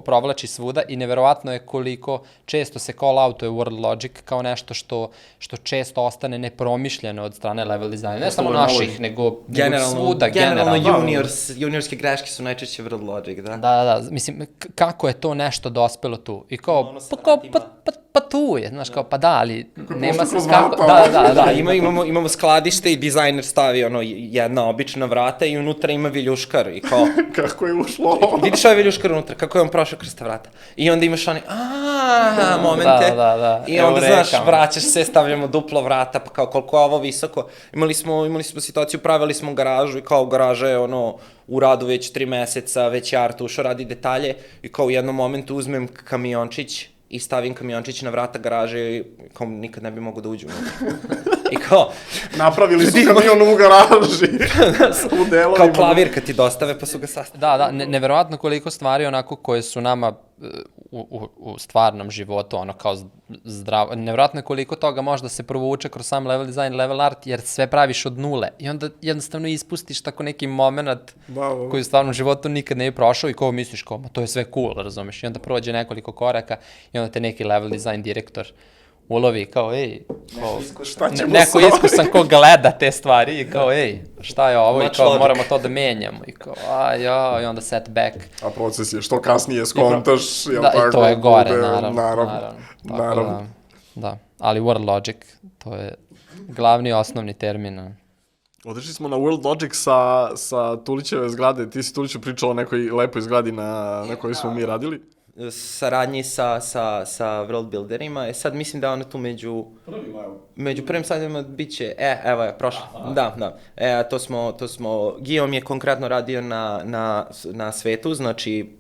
provlači svuda i neverovatno je koliko često se call outuje World Logic kao nešto što često ostane nepromišljeno od strane level dizajna. Ne samo naših, nego svuda, generalno. Juniorske greške su najčešće World Logic, da? Da, mislim, kako je to nešto dospelo tu? I kao, pa tu je, znaš, kao, pa da, ali nema se kako... Da, imamo skladište i dizajner stavi jedna obična vrata i unutra ima viljuškar i kao... Kako je ušlo? Vidiš ovaj viljuškar unutra, kako je on prošao kroz ta vrata. I onda imaš momente. Da. I onda, znaš, vraćaš se, stavljamo duplo vrata, pa kao koliko je ovo visoko. Imali smo situaciju, pravili smo garažu i kao garaža je u radu već 3 meseca, već je art ušao, radi detalje i kao u jednom momentu uzmem kamiončić i stavim kamiončić na vrata garaže i kao nikad ne bi mogo da uđu unutra. I kao... Napravili su kamion u garaži. U delovima. Kao klavir kad ti dostave pa su ga sastavili. Da, neverovatno koliko stvari onako koje su nama u stvarnom životu, kao zdravo, neverovatno koliko toga može da se provuče kroz sam level design, level art, jer sve praviš od nule i onda jednostavno ispustiš tako neki moment koji u stvarnom životu nikad ne je prošao i kao misliš kao, to je sve cool, razumeš, i onda prođe nekoliko koraka i onda te neki level design direktor ulovi kao, neko iskusan ko gleda te stvari i kao, šta je ovo i kao, moramo to da menjamo i kao, i onda setback. A proces je što kasnije skontaš, jel tako? Da, i to je gore, naravno. Da, ali World Logic, to je glavni i osnovni termin. Otišli smo na World Logic sa Tulićeve zgrade, ti si Tuliću pričao o nekoj lepoj zgradi na kojoj smo mi radili. Saradnji sa World Builderima, sad mislim da ona tu među prvim sadima bit će, evo je, prošlo, da, to smo, Guillaume je konkretno radio na svetu, znači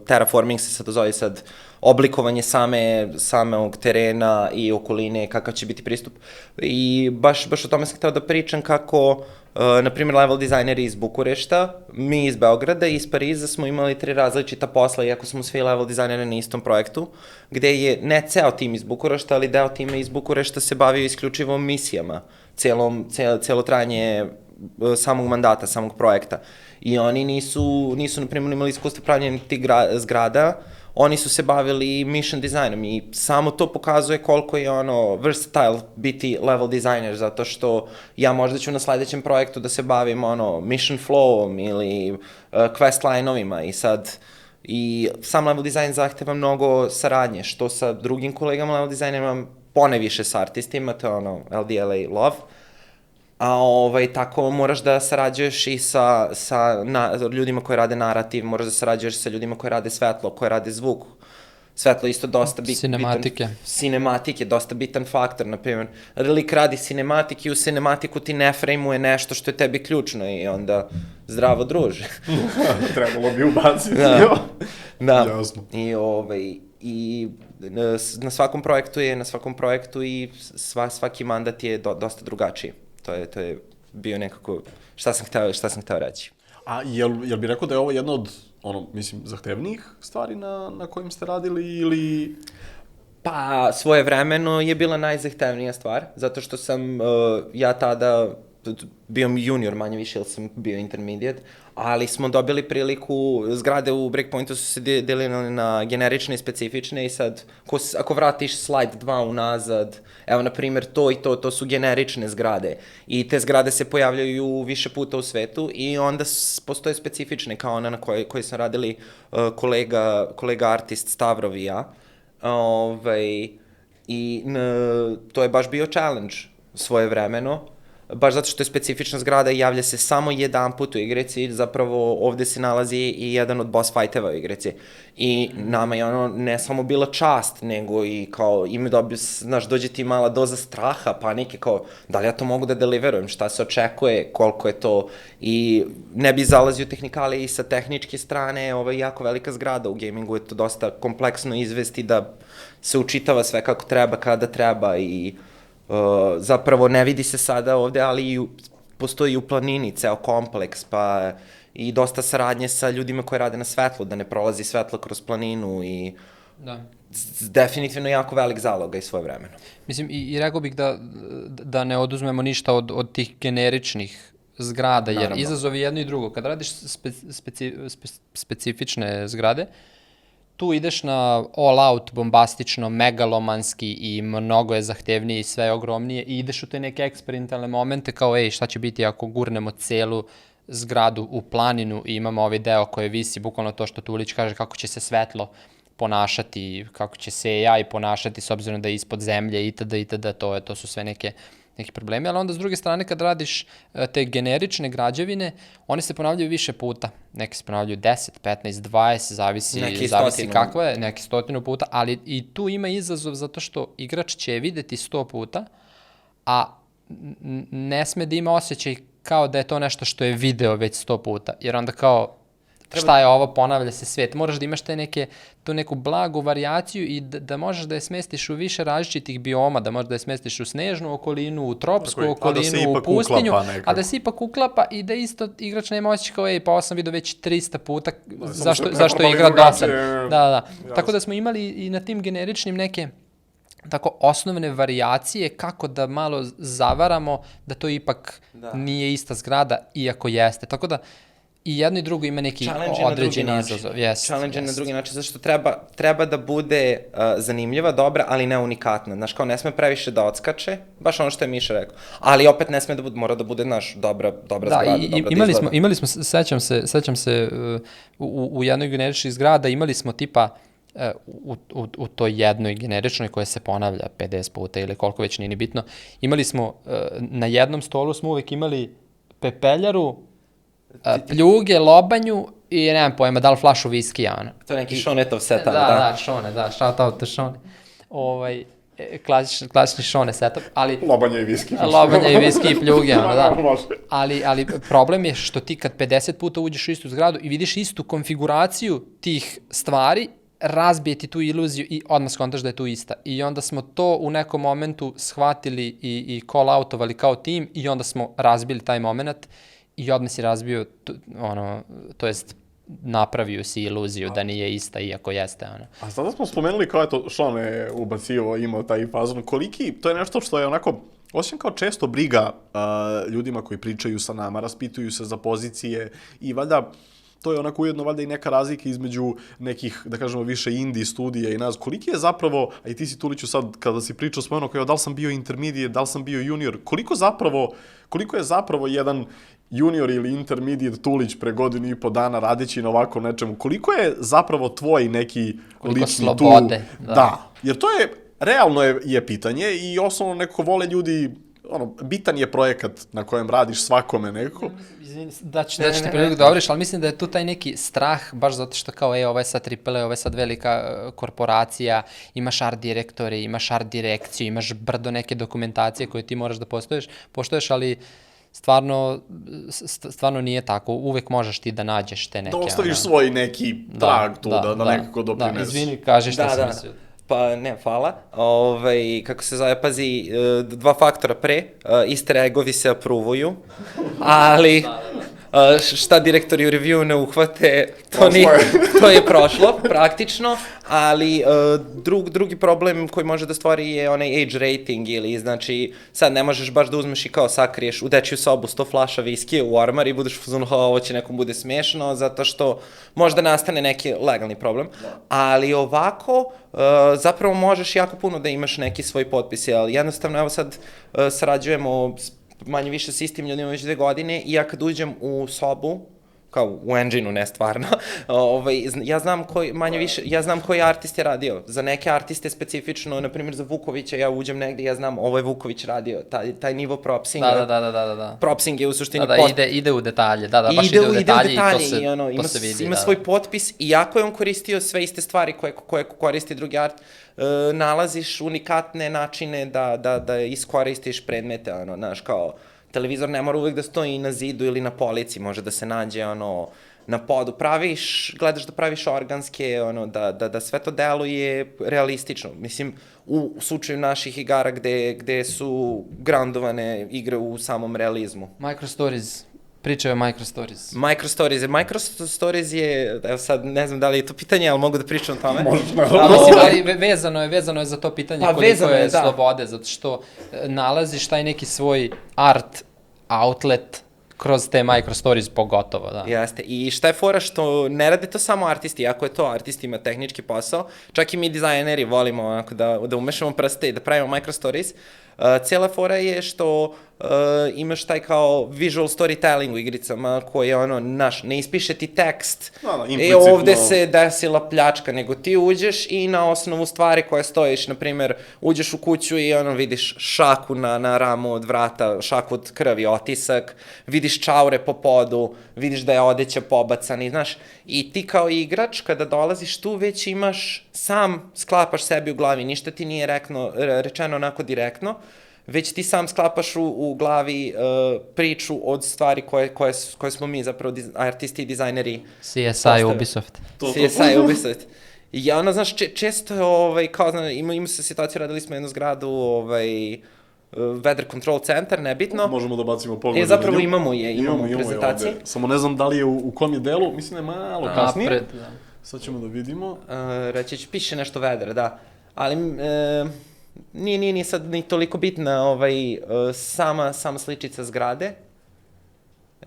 terraforming se sad zove sad, oblikovanje samog terena i okoline, kakav će biti pristup. I baš o tome sam hteo da pričam kako, na primjer, level dizajneri iz Bukurešta, mi iz Beograda i iz Pariza smo imali 3 različita posla, iako smo svi level dizajneri na istom projektu, gde je ne ceo tim iz Bukurešta, ali deo tima iz Bukurešta se bavio isključivo misijama, celo trajanje samog mandata, samog projekta. I oni nisu na primjer, imali iskustva pravljenja tih zgrada, oni su se bavili mission dizajnom i samo to pokazuje koliko je versatile biti level designer, zato što ja možda ću na sledećem projektu da se bavim mission flowom ili quest line-ovima i sam level design zahteva mnogo saradnje, što sa drugim kolegama level dizajnerima, poneviše sa artistima, to je LDLA love, a tako moraš da sarađuješ i sa ljudima koji rade narativ, moraš da sarađuješ sa ljudima koji rade svetlo, koji rade zvuk. Svetlo isto dosta Cinematike. Cinematike, dosta bitan faktor, na primjer. Lik radi cinematik i u cinematiku ti ne frame-uje nešto što je tebi ključno i onda zdravo druže. Trebalo bi ubaciti. Da. Jasno. I na svakom projektu i svaki mandat je dosta drugačiji. To je bio nekako šta sam hteo reći. A jel bi rekao da je ovo jedna od, zahtevnijih stvari na kojim ste radili ili... Pa, svojevremeno je bila najzahtevnija stvar, zato što sam ja tada bio junior manje više, jer sam bio intermediate, ali smo dobili priliku, zgrade u Breakpointu su se delile na generične i specifične i sad, ako vratiš slajd 2 unazad, evo, na primjer, to i to su generične zgrade i te zgrade se pojavljaju više puta u svetu i onda postoje specifične, kao ona na kojoj sam radili kolega artist Stavrov i ja. I to je baš bio challenge svojevremeno, baš zato što je specifična zgrada i javlja se samo jedan put u igrici, zapravo ovde se nalazi i jedan od boss fighteva u igrici. I nama je ne samo bila čast, nego i kao dođe ti mala doza straha, panike, kao da li ja to mogu da deliverujem, šta se očekuje, koliko je to, i ne bi zalazio tehnikalije i sa tehničke strane, ovo je jako velika zgrada, u gamingu je to dosta kompleksno izvesti da se učitava sve kako treba, kada treba i zapravo ne vidi se sada ovde, ali postoji i u planini ceo kompleks, pa i dosta saradnje sa ljudima koji rade na svetlu, da ne prolazi svetlo kroz planinu i definitivno jako velik zalog i svoje vremeno. Mislim, i rekao bih da ne oduzmemo ništa od tih generičnih zgrada, jer izazov je jedno i drugo. Kad radiš specifične zgrade, tu ideš na all out, bombastično, megalomanski i mnogo je zahtevnije i sve je ogromnije i ideš u te neke eksperimentalne momente kao, šta će biti ako gurnemo celu zgradu u planinu i imamo ovaj deo koji visi, bukvalno to što Tulić kaže, kako će se svetlo ponašati, kako će se AI ponašati s obzirom da je ispod zemlje itd. To su sve neki problemi, ali onda s druge strane kad radiš te generične građevine, one se ponavljaju više puta. Neki se ponavljaju 10, 15, 20, zavisi kakva je, neki 100 puta, ali i tu ima izazov zato što igrač će videti 100 puta, a ne sme da ima osjećaj kao da je to nešto što je video već 100 puta, jer onda kao šta je ovo, ponavlja se svet. Moraš da imaš tu neku blagu varijaciju i da možeš da je smestiš u više različitih bioma, da možeš da je smestiš u snežnu okolinu, u tropsku okolinu, u pustinju, a da se ipak uklapa i da isto igrač nema osjećaj kao, pa ovo sam vidio već 300 puta, zašto je igra dosan. Da. Tako da smo imali i na tim generičnim neke tako osnovne varijacije kako da malo zavaramo da to ipak nije ista zgrada, iako jeste. Tako da i jedno i drugo ima neki određeni izazov. Challenge na drugi način, zato što treba da bude zanimljiva, dobra, ali ne unikatna. Znaš, kao ne sme previše da odskače, baš ono što je Miša rekao. Ali opet ne sme da bude, mora da bude, dobra zgrada, dobra da imali smo, sećam se, u jednoj generičnoj zgrada imali smo tipa u toj jednoj generičnoj koja se ponavlja 50 puta ili koliko već nije ni bitno, imali smo, na jednom stolu smo uvek imali pepeljaru, pljuge, lobanju i nemam pojma, da li flašu viskija, ono. To je neki Šonetov setan, Da, Šone, shout out to Šone. klasični Šone setup, ali... Lobanja i viski. Lobanja i viski i pljuge, da. Može. Ali problem je što ti kad 50 puta uđeš u istu zgradu i vidiš istu konfiguraciju tih stvari, razbije ti tu iluziju i odmah skontaš da je tu ista. I onda smo to u nekom momentu shvatili i call-outovali kao tim i onda smo razbili taj moment i odmah si razbio, to jest napravio si iluziju da nije ista, iako jeste. A sada smo spomenuli kao eto Sean je ubacio, imao taj fazon. Koliki, to je nešto što je onako, osjećam kao često briga ljudima koji pričaju sa nama, raspituju se za pozicije i valjda to je onako ujedno valjda i neka razlika između nekih, da kažemo, više indie studija i nas. Koliki je zapravo, a i ti si Tuliću sad, kada si pričao spomenuo, kao da li sam bio intermediate, da li sam bio junior, koliko je zapravo jedan junior ili intermediate Tulić pre godinu i po dana radeći na ovako nečemu, koliko je zapravo tvoj neki koliko lični slobode, da, jer to je, realno je pitanje i osnovno nekako vole ljudi, bitan je projekat na kojem radiš svakome nekako. Da ću ti priliku da obriš, ali mislim da je tu taj neki strah, baš zato što kao, ovo je sad AAA, ovo je sad velika korporacija, imaš art direktore, imaš art direkciju, imaš brdo neke dokumentacije koje ti moraš da poštoješ, ali stvarno nije tako. Uvek možeš ti da nađeš te neke... Da ostaviš svoj neki trag tu, da nekako doprinesu. Da, izvini, kaži šta sam mislio. Pa ne, hvala. Kako se zove, pazi, dva faktora pre, easter eggovi se apruvuju, ali šta direktori u review ne uhvate, to je prošlo, praktično, ali drugi problem koji može da stvori je onaj age rating ili, znači, sad ne možeš baš da uzmeš i kao sakriješ u dečju sobu 100 flaša viskije u ormar i budeš u fazonu, ovo će nekom bude smešno, zato što možda nastane neki legalni problem, ali ovako, zapravo možeš jako puno da imaš neki svoj potpis, ali jednostavno, evo sad sarađujemo manje više s istim ljudima već 2 godine i ja kad uđem u sobu, kao u engine-u, ne stvarno, ja znam koji artist je radio. Za neke artiste specifično, na primjer za Vukovića, ja uđem negde i ja znam ovo je Vuković radio, taj nivo propsinga. Da. Propsing je u suštini... Ide u detalje, baš ide u detalje i to se vidi. Ima svoj potpis i jako je on koristio sve iste stvari koje koristi drugi art, nalaziš unikatne načine da iskoristiš predmete, znaš, kao televizor ne mora uvek da stoji na zidu ili na polici, može da se nađe, na podu, gledaš da praviš organske, da sve to deluje realistično. Mislim, u slučaju naših igara gde su groundovane igre u samom realizmu. Microstories. Pričaju o Microstories. Microstories je, evo sad ne znam da li je to pitanje, ali mogu da pričam o tome. Ali vezano je za to pitanje koliko je slobode, zato što nalaziš taj neki svoj art outlet kroz te Microstories pogotovo, da. Jeste, i šta je fora što ne rade to samo artisti, iako je to artistima tehnički posao, čak i mi dizajneri volimo onako da umešamo prste i da pravimo Microstories. Cijela fora je što imaš taj kao visual storytelling u igricama koji je ne ispiše ti tekst, ovde se desila pljačka, nego ti uđeš i na osnovu stvari koje stojiš, na primer, uđeš u kuću i vidiš šaku na ramu od vrata, šaku od krvi, otisak, vidiš čaure po podu, vidiš da je odeća pobacana, znaš, i ti kao igrač kada dolaziš tu već imaš, sam sklapaš sebi u glavi, ništa ti nije rečeno onako direktno, već ti sam sklapaš u glavi priču od stvari koje smo mi zapravo artisti i dizajneri. CSI Ubisoft. CSI Ubisoft. I znaš, često kao, ima se situaciju, radili smo jednu zgradu, Weather Control Center, nebitno. Možemo da bacimo pogled. Zapravo imamo u prezentaciji. Samo ne znam da li je u kom je delu, mislim da je malo kasnije. Sad ćemo da vidimo. Reći ću, piše nešto weather, da. Ali nije sad ni toliko bitna sama sličica zgrade.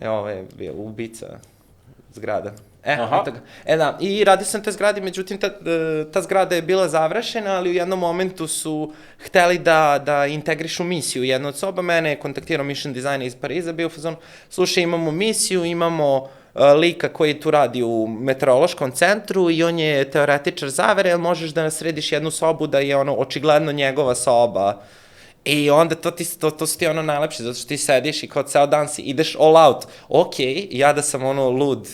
Ovo je bio ubica zgrada. I radio sam te zgrade, međutim ta zgrada je bila završena, ali u jednom momentu su hteli da integrišu misiju. Jedna od soba, mene je kontaktirao mission designer iz Pariza, bio fazon, slušaj, imamo misiju, imamo lika koji tu radi u meteorološkom centru i on je teoretičar zavere, ali možeš da središ jednu sobu da je očigledno njegova soba. I onda to su ti najlepše, zato što ti sediš i kao ceo dan ideš all out. Ok, ja da sam lud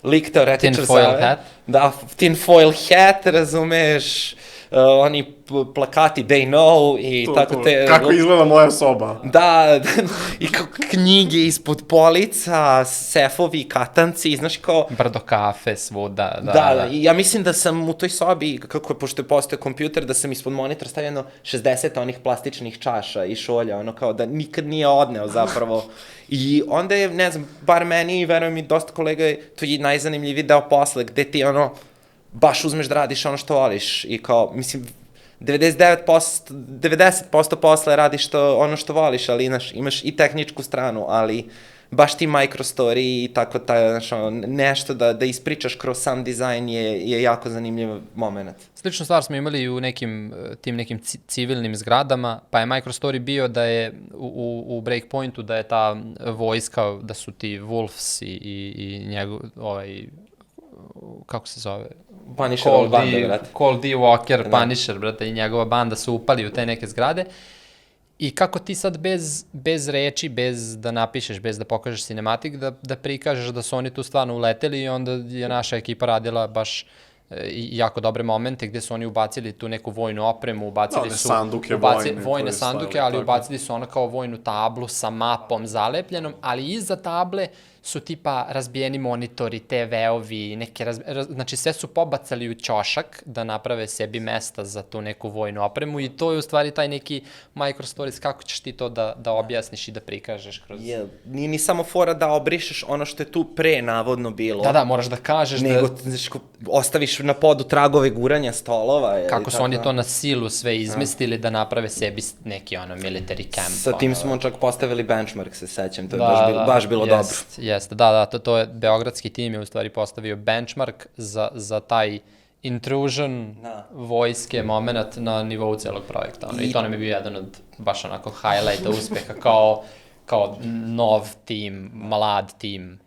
lik teoretičar zavere. Da, tinfoil hat, razumeš, oni plakati they know i tako te... Kako izgleda moja soba. Da, i knjige ispod polica, sefovi, katanci, znaš kao... Brdo kafe svuda, Da, ja mislim da sam u toj sobi, pošto je postoje kompjuter, da sam ispod monitora stavio 60 onih plastičnih čaša i šolja, ono kao da nikad nije odneo zapravo. I onda je, ne znam, bar meni i verujem i dosta kolega, to je najzanimljiviji deo posle, gde ti baš uzmeš da radiš ono što voliš i kao, mislim, 90% posle radiš ono što voliš, ali imaš i tehničku stranu, ali baš ti microstory i tako nešto da ispričaš kroz sam dizajn je jako zanimljiv moment. Sličnu stvar smo imali i u tim nekim civilnim zgradama, pa je microstory bio da je u Breakpointu da je ta vojska, da su ti Wolves i njegov, kako se zove? Punisherova banda, brate. Cole D. Walker, Punisher, brate, i njegova banda su upali u te neke zgrade. I kako ti sad bez reči, bez da napišeš, bez da pokažeš cinematik, da prikažeš da su oni tu stvarno uleteli i onda je naša ekipa radila baš jako dobre momente gde su oni ubacili tu neku vojnu opremu, ubacili su vojne sanduke, ali ubacili su ono kao vojnu tablu sa mapom zalepljenom, ali iza table su tipa razbijeni monitori, TV-ovi, znači sve su pobacali u ćošak da naprave sebi mesta za tu neku vojnu opremu i to je u stvari taj neki microstories, kako ćeš ti to da objasniš i da prikažeš kroz... Nije ni samo fora da obrišeš ono što je tu pre navodno bilo. Da, moraš da kažeš nego, ostaviš na podu tragove guranja stolova. Kako su oni to na silu sve izmislili da naprave sebi neki military camp. Sa tim smo čak postavili benchmark, se sećam, to je baš bilo dobro. Jeste, da, to je, beogradski tim je u stvari postavio benchmark za taj intrusion vojske moment na nivou celog projekta. I to nam je bio jedan od baš onako highlighta uspeha kao nov tim, mlad tim,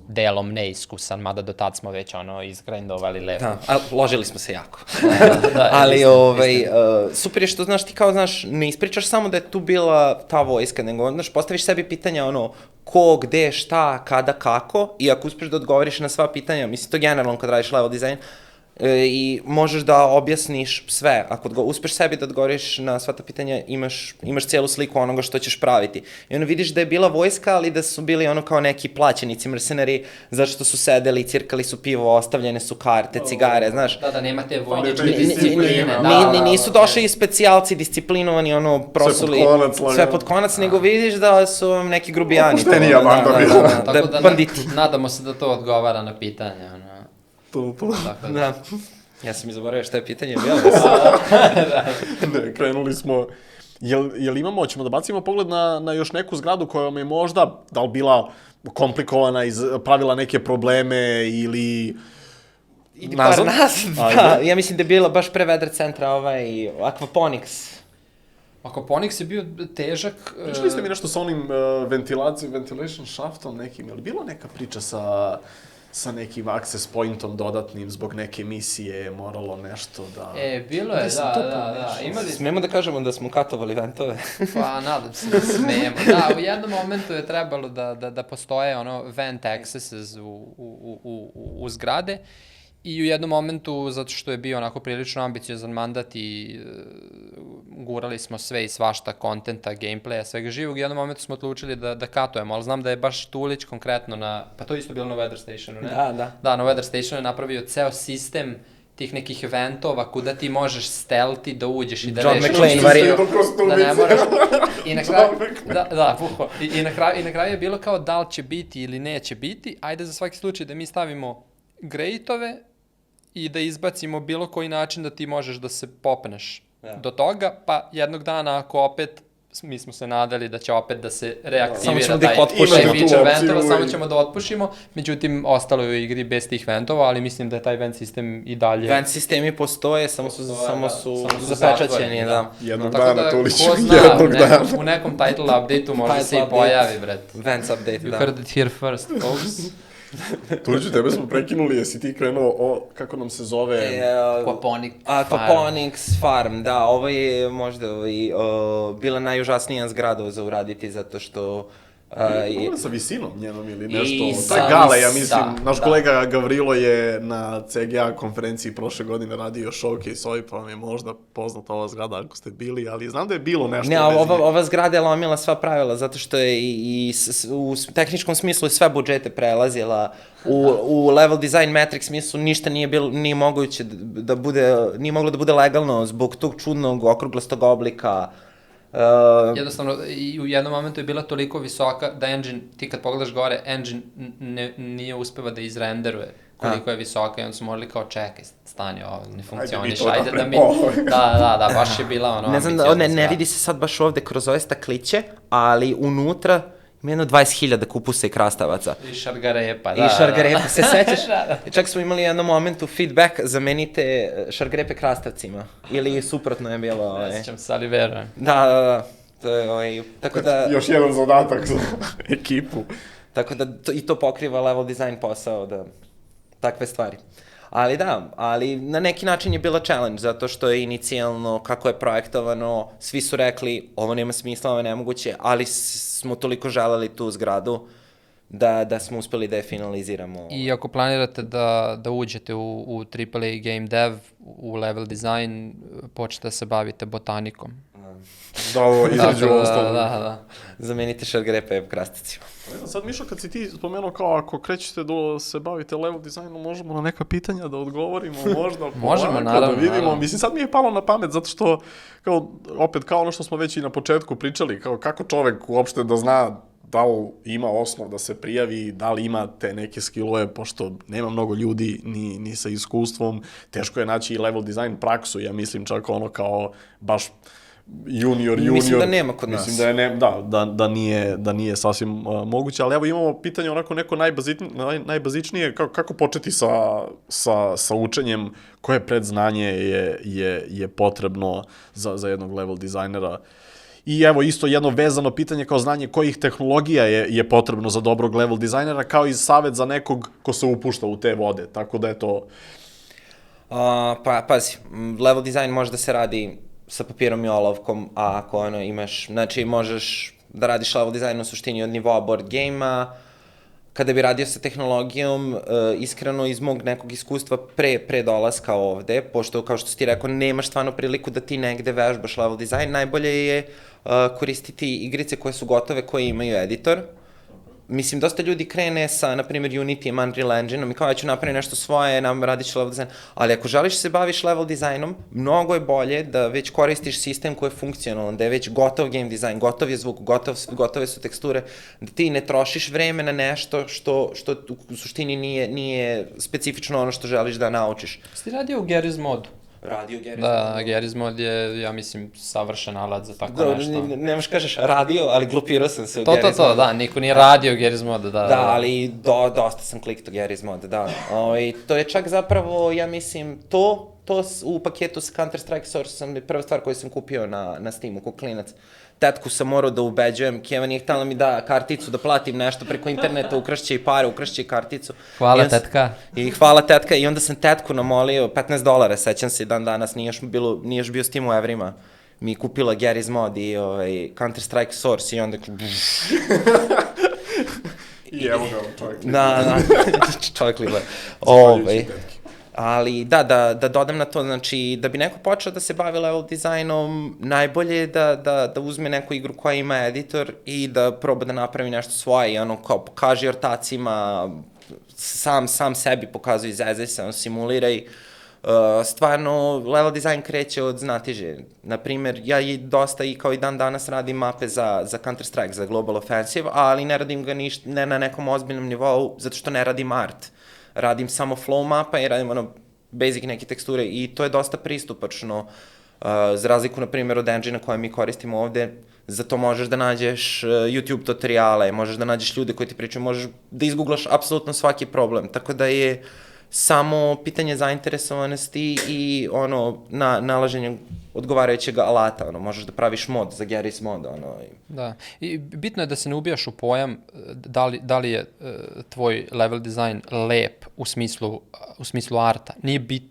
delom neiskusan, mada do tad smo već izgrindovali lepo. Da, ali ložili smo se jako. Ali super je što, znaš, ti kao, znaš, ne ispričaš samo da je tu bila ta vojska, nego, znaš, postaviš sebi pitanja, ko, gde, šta, kada, kako, i ako uspeš da odgovoriš na sva pitanja, mislim, to generalno kad radiš level design, i možeš da objasniš sve. Ako uspeš sebi da odgovoriš na sva ta pitanja, imaš cijelu sliku onoga što ćeš praviti. I ono vidiš da je bila vojska, ali da su bili kao neki plaćenici, mercenari, zato što su sedeli, cirkali su pivo, ostavljene su karte, cigare, znaš. Da, nema te vojničke discipline. Nisu došli i specijalci, disciplinovani, prosuli sve pod konac, nego vidiš da su neki grubijani. Opuštenija banda bila. Tako da nadamo se da to odgovara na pitanje, Da. Ja sam i zaboravio šta je pitanje bilo. Ne, krenuli smo. Jel imamo, ćemo da bacimo pogled na još neku zgradu koja vam je možda, da li bila komplikovana, pravila neke probleme ili... Idi par nas, da. Ja mislim da je bila baš pre Weather centra Aquaponics. Aquaponics je bio težak... Pričali ste mi nešto sa onim ventilation shaftom nekim, je li bila neka priča sa nekim access pointom dodatnim zbog neke misije, moralo nešto da... Bilo je, da. Smemo da kažemo da smo katovali ventove? Pa, nadam se da smemo. Da, u jednom momentu je trebalo da postoje vent accesses u zgrade i u jednom momentu, zato što je bio onako prilično ambiciozan mandat i gurali smo sve i svašta, kontenta, gameplaya, svega živog, u jednom momentu smo odlučili da katujemo, ali znam da je baš Tulić konkretno pa to je isto bilo na Weather Stationu, ne? Da. Da, na Weather Stationu je napravio ceo sistem tih nekih eventova kuda ti možeš stealthi da uđeš i da rešiš. John McClane vario. Da ne moraš. I na kraju, i na kraju je bilo kao da li će biti ili neće biti, ajde za svaki slučaj da mi stavimo grejtove i da izbacimo bilo koji način da ti možeš da se popneš do toga, pa jednog dana ako opet, mi smo se nadali da će opet da se reaktivira taj feature ventova, samo ćemo da otpušimo, međutim ostalo je u igri bez tih ventova, ali mislim da je taj vent sistem i dalje... Vent sistemi postoje, samo su zapečaćeni, da. Jednog dana, Tulić, jednog dana. U nekom title update-u možda se i pojavi, bret. Vents update, da. You heard it here first, folks. Tuliću, tebe smo prekinuli, jesi ti krenuo kako nam se zove... Aquaponics Farm, da, ovo je možda bila najužasnija zgrada za uraditi, zato što Problem sa visinom njenom ili nešto, sa to je gale, ja mislim, da, naš da. kolega Gavrilo je na CGA konferenciji prošle godine radio showcase ovaj, pa vam je možda poznata ova zgrada ako ste bili, ali znam da je bilo nešto Ne, u vezi. ova zgrada je lomila sva pravila, zato što je u tehničkom smislu sve budžete prelazila, u level design metric smislu ništa nije moguće da bude, nije moglo da bude legalno zbog tog čudnog okruglastog oblika. Jednostavno, i u jednom momentu je bila toliko visoka da engine, ti kad pogledaš gore, engine nije uspeva da izrenderuje koliko je visoka i onda su morali kao čekaj, stani ovo, ne funkcioniš, ajde da mi... Da, baš je bila ono ne znam, ne vidi se sad baš ovde kroz ove stakliće, ali unutra ima jedno 20.000 kupusa i krastavaca. I šargarepa, I šargarepa, se sećaš? Čak smo imali jednom momentu feedback, zamenite šargarepe krastavcima. Ili suprotno je bilo. Ne sećam se, ali verujem. Da. To je, tako da... Još jedan zadatak za ekipu. Tako da i to pokriva level design posao, da takve stvari. Ali na neki način je bila challenge, zato što je inicijalno, kako je projektovano, svi su rekli, ovo nema smisla, ovo je nemoguće, ali smo toliko želeli tu zgradu da smo uspeli da je finaliziramo. I ako planirate da uđete u AAA game dev, u level design, počete da se bavite botanikom. Da, ovo između ostalo. Da. Zamenite šargarepe krasticima. Sad, Mišo, kad si ti spomenuo kao ako krećete da se bavite level dizajnom, možemo na neka pitanja da odgovorimo, možda možemo, naravno, da vidimo. Naravno. Mislim, sad mi je palo na pamet, zato što, kao ono što smo već i na početku pričali, kao kako čovek uopšte da zna da li ima osnov da se prijavi, da li ima te neke skillove, pošto nema mnogo ljudi ni sa iskustvom, teško je naći i level design praksu, ja mislim čak ono kao baš junior. Mislim da nema kod nas. Mislim da nije sasvim moguće, ali evo imamo pitanje onako neko najbazičnije, kako početi sa učenjem, koje predznanje je potrebno za jednog level dizajnera. I evo isto jedno vezano pitanje kao znanje kojih tehnologija je potrebno za dobrog level dizajnera, kao i savjet za nekog ko se upušta u te vode, tako da je to... Pazi, level design može da se radi sa papirom i olovkom, a ako imaš, znači možeš da radiš level design u suštini od nivoa board game-a. Kada bi radio sa tehnologijom, iskreno iz mog nekog iskustva pre dolaska ovde, pošto kao što si ti rekao, nemaš stvarno priliku da ti negde vežbaš level design, najbolje je koristiti igrice koje su gotove, koje imaju editor. Mislim, dosta ljudi krene sa, na primjer, Unity, Unreal Engine-om i kao ja ću napraviti nešto svoje, radit ću level design, ali ako želiš se baviš level dizajnom, mnogo je bolje da već koristiš sistem koji je funkcionalan, da je već gotov game design, gotov je zvuk, gotove su teksture, da ti ne trošiš vreme na nešto što u suštini nije specifično ono što želiš da naučiš. Si ti radio u Garry's modu? Radio Garry's Da, Garry's mod je, ja mislim, savršen alat za tako nešto. Ne možeš kažeš radio, ali glupirao sam se u Garry's modu. To, da, niko nije radio Garry's mod, da. Da, ali dosta sam klikto Garry's mod, da. To je čak zapravo, ja mislim, to u paketu sa Counter-Strike Source prva stvar koju sam kupio na Steamu, ko klinac. Tetku sam morao da ubeđujem, Keva nije htjela mi da karticu, da platim nešto preko interneta, ukrašće i pare, ukrašće i karticu. Hvala tetka. I hvala tetka, i onda sam tetku namolio, $15, sećam se dan danas, nije još bio Steam u evrima. Mi kupila Garry's mod i Counter-Strike Source i onda... I evo ga, čovjek. Da, čovjek liba. Ali da dodam na to, znači, da bi neko počeo da se bavi level dizajnom, najbolje je da uzme neku igru koja ima editor i da proba da napravi nešto svoje i kao pokaži ortacima, sam sebi pokazuje, izezaj se, simuliraj. Stvarno, level design kreće od znatiže. Naprimer, ja dosta i kao i dan danas radim mape za Counter-Strike, za Global Offensive, ali ne radim ga ne na nekom ozbiljnom nivou, zato što ne radim art. Radim samo flow mapa i radim basic neke teksture i to je dosta pristupačno. Za razliku, na primjer, od engine-a koje mi koristimo ovde, za to možeš da nađeš YouTube tutoriale, možeš da nađeš ljude koji ti pričaju, možeš da izgooglaš apsolutno svaki problem. Tako da je samo pitanje zainteresovanosti i nalaženje odgovarajućeg alata, ono, možeš da praviš mod za Garry's mod, ono. Da, i bitno je da se ne ubijaš u pojam da li je tvoj level design lep u smislu arta.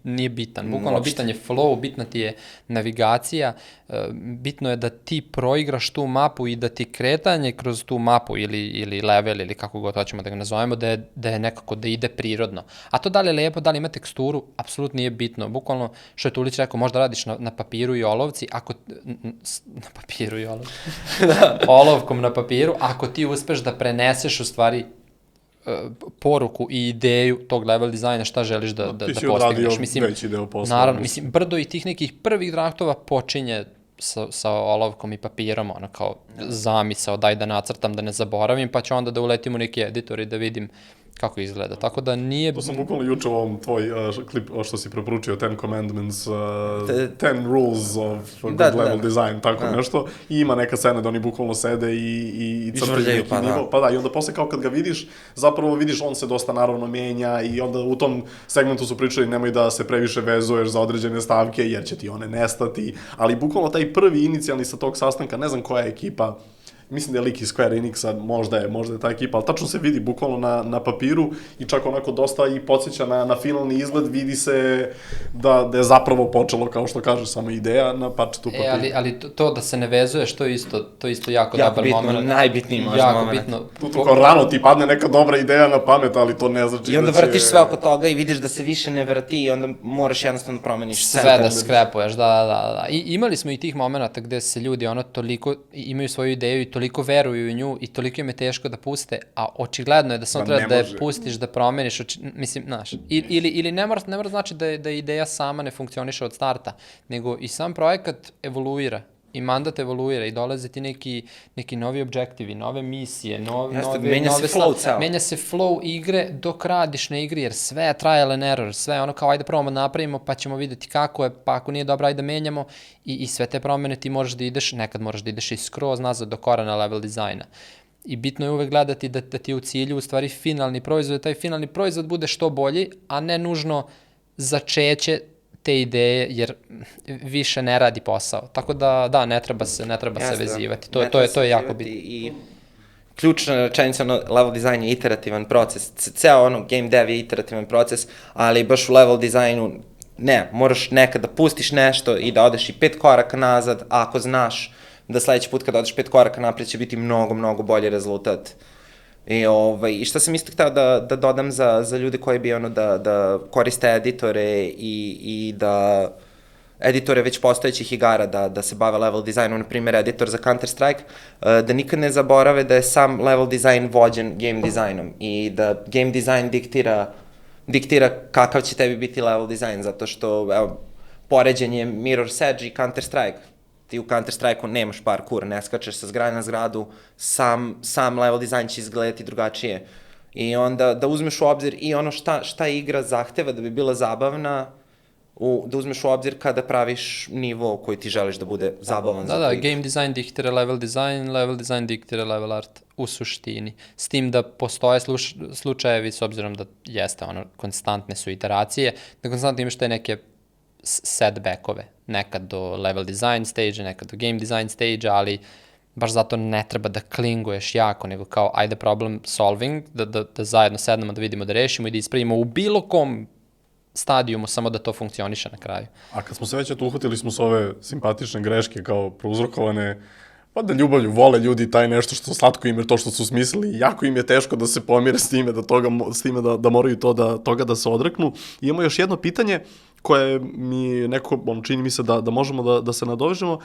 Nije bitan. Bukvalno bitan je flow, bitna ti je navigacija, bitno je da ti proigraš tu mapu i da ti kretanje kroz tu mapu ili level ili kako god hoćemo da ga nazovemo, da je nekako da ide prirodno. A to da li je lepo, da li ima teksturu, apsolutno nije bitno. Bukvalno, što je Tulić rekao, možda radiš na papiru i olovci, na papiru i olovci, olovkom na papiru, ako ti uspeš da preneseš u stvari poruku i ideju tog level dizajna, šta želiš da postigneš. Ti si odradio veći deo posla. Naravno, mislim, brdo i tih nekih prvih draftova počinje sa olovkom i papirom, ono kao zamisao, daj da nacrtam, da ne zaboravim, pa ću onda da uletim u neki editor i da vidim kako izgleda. Tako da nije... To sam bukvalno juče u ovom tvoj klip, što si preporučio, 10 Commandments, 10 Rules of Good Level Design, tako nešto. I ima neka scena da oni bukvalno sede i crtaju neki nivo. Pa da, i onda posle kao kad ga vidiš, zapravo vidiš on se dosta naravno menja i onda u tom segmentu su pričali nemoj da se previše vezuješ za određene stavke jer će ti one nestati. Ali bukvalno taj prvi inicijalni sa tog sastanka, ne znam koja je ekipa, mislim da je lik iz Square Enixa, možda je ta ekipa, ali tačno se vidi bukvalno na papiru i čak onako dosta i podsjeća na finalni izgled, vidi se da je zapravo počelo, kao što kažeš, samo ideja na parčetu papira. Ali to da se ne vezuješ, to je isto jako dobar moment. Najbitniji možda moment. Tu kao rano ti padne neka dobra ideja na pamet, ali to ne znači i onda vrtiš sve oko toga i vidiš da se više ne vrti i onda moraš jednostavno promeniš sve da skrepuješ, da. I imali smo i tih momenta gde se ljudi toliko imaju svoju ideju i toliko veruju u nju i toliko im je teško da puste, a očigledno je da samo treba da je pustiš, da promeniš, mislim, znaš, ili ne mora znači da ideja sama ne funkcioniše od starta, nego i sam projekat evoluira i mandat evoluira i dolaze ti neki novi objektivi, nove misije, menja se flow igre dok radiš na igri, jer sve je trial and error, sve ono kao ajde probamo napravimo pa ćemo videti kako je, pa ako nije dobro ajde menjamo i sve te promene ti nekad moraš da ideš i skroz nazad do korana level dizajna. I bitno je uvek gledati da ti je u cilju u stvari finalni proizvod, taj finalni proizvod bude što bolji, a ne nužno začeće te ideje, jer više ne radi posao. Tako da, ne treba se vezivati. To je jako bitno. I ključna rečenica, level design je iterativan proces. Ceo game dev je iterativan proces, ali baš u level designu moraš nekad da pustiš nešto i da odeš i 5 koraka nazad, a ako znaš da sledeći put kada odeš 5 koraka napred će biti mnogo, mnogo bolji rezultat. I šta sam isto hteo da dodam za ljude koji bi da koriste editore i da editore već postojećih igara da se bave level dizajnom, na primjer editor za Counter-Strike, da nikad ne zaborave da je sam level dizajn vođen game dizajnom i da game dizajn diktira kakav će tebi biti level dizajn, zato što, evo, poređenje Mirror's Edge i Counter-Strike, ti u Counter-Strike-u nemaš parkour, ne skačeš sa zgrade na zgradu, sam level dizajn će izgledati drugačije. I onda da uzmeš u obzir i ono šta igra zahteva da bi bila zabavna, da uzmeš u obzir kada praviš nivo koji ti želiš da bude zabavan. Da, game design diktira level design diktira level art u suštini. S tim da postoje slučajevi, s obzirom da jeste konstantne su iteracije, da konstantno imaš te neke setbackove, nekad do level design stage, nekad do game design stage, ali baš zato ne treba da klinguješ jako, nego kao ajde problem solving, da zajedno sednemo, da vidimo, da rešimo i da ispravimo u bilo kom stadijumu, samo da to funkcioniše na kraju. A kad smo se već uhvatili smo s ove simpatične greške kao prouzrokovane, pa da ljubavlju vole ljudi taj nešto što slatko im je to što su smislili, jako im je teško da se pomire s time, da moraju toga da se odreknu. I imamo još jedno pitanje koje mi čini mi se da možemo da se nadovežemo.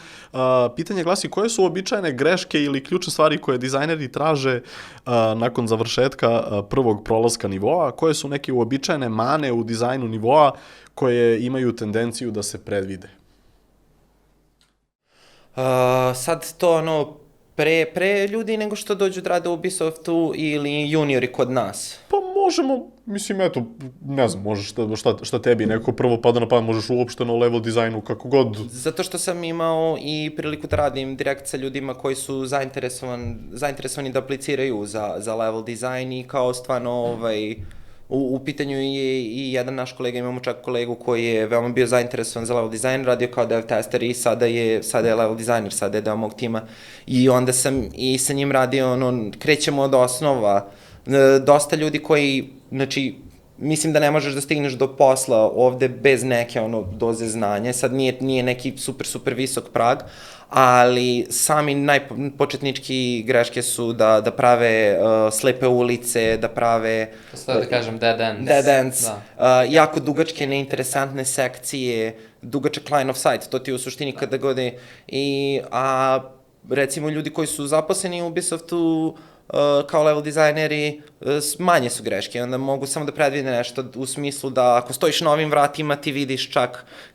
Pitanje glasi koje su uobičajene greške ili ključne stvari koje dizajneri traže nakon završetka prvog prolaska nivoa, koje su neke uobičajene mane u dizajnu nivoa koje imaju tendenciju da se predvide? Sad to pre ljudi nego što dođu da rade u Ubisoftu ili juniori kod nas? Pa možemo, mislim, eto, ne znam, možeš šta tebi neko prvo pada na pamet, možeš uopšteno level dizajnu, kako god. Zato što sam imao i priliku da radim direkt sa ljudima koji su zainteresovani da apliciraju za level dizajn i kao stvarno U pitanju je i jedan naš kolega, imamo čak kolegu koji je veoma bio zainteresovan za level design, radio kao dev tester i sada je level designer, sada je deo mog tima. I onda sam i sa njim radio, krećemo od osnova. Dosta ljudi koji, znači, mislim da ne možeš da stigneš do posla ovde bez neke doze znanja. Sad nije neki super visok prag, ali sami najpočetnički greške su da prave slepe ulice, da prave... Postoje da kažem dead ends. Dead ends, jako dugačke, neinteresantne sekcije, dugačak line of sight, to ti u suštini kada god je... A recimo ljudi koji su zaposleni u Ubisoftu, kao level dizajneri, manje su greške, onda mogu samo da predvide nešto u smislu da ako stojiš na ovim vratima ti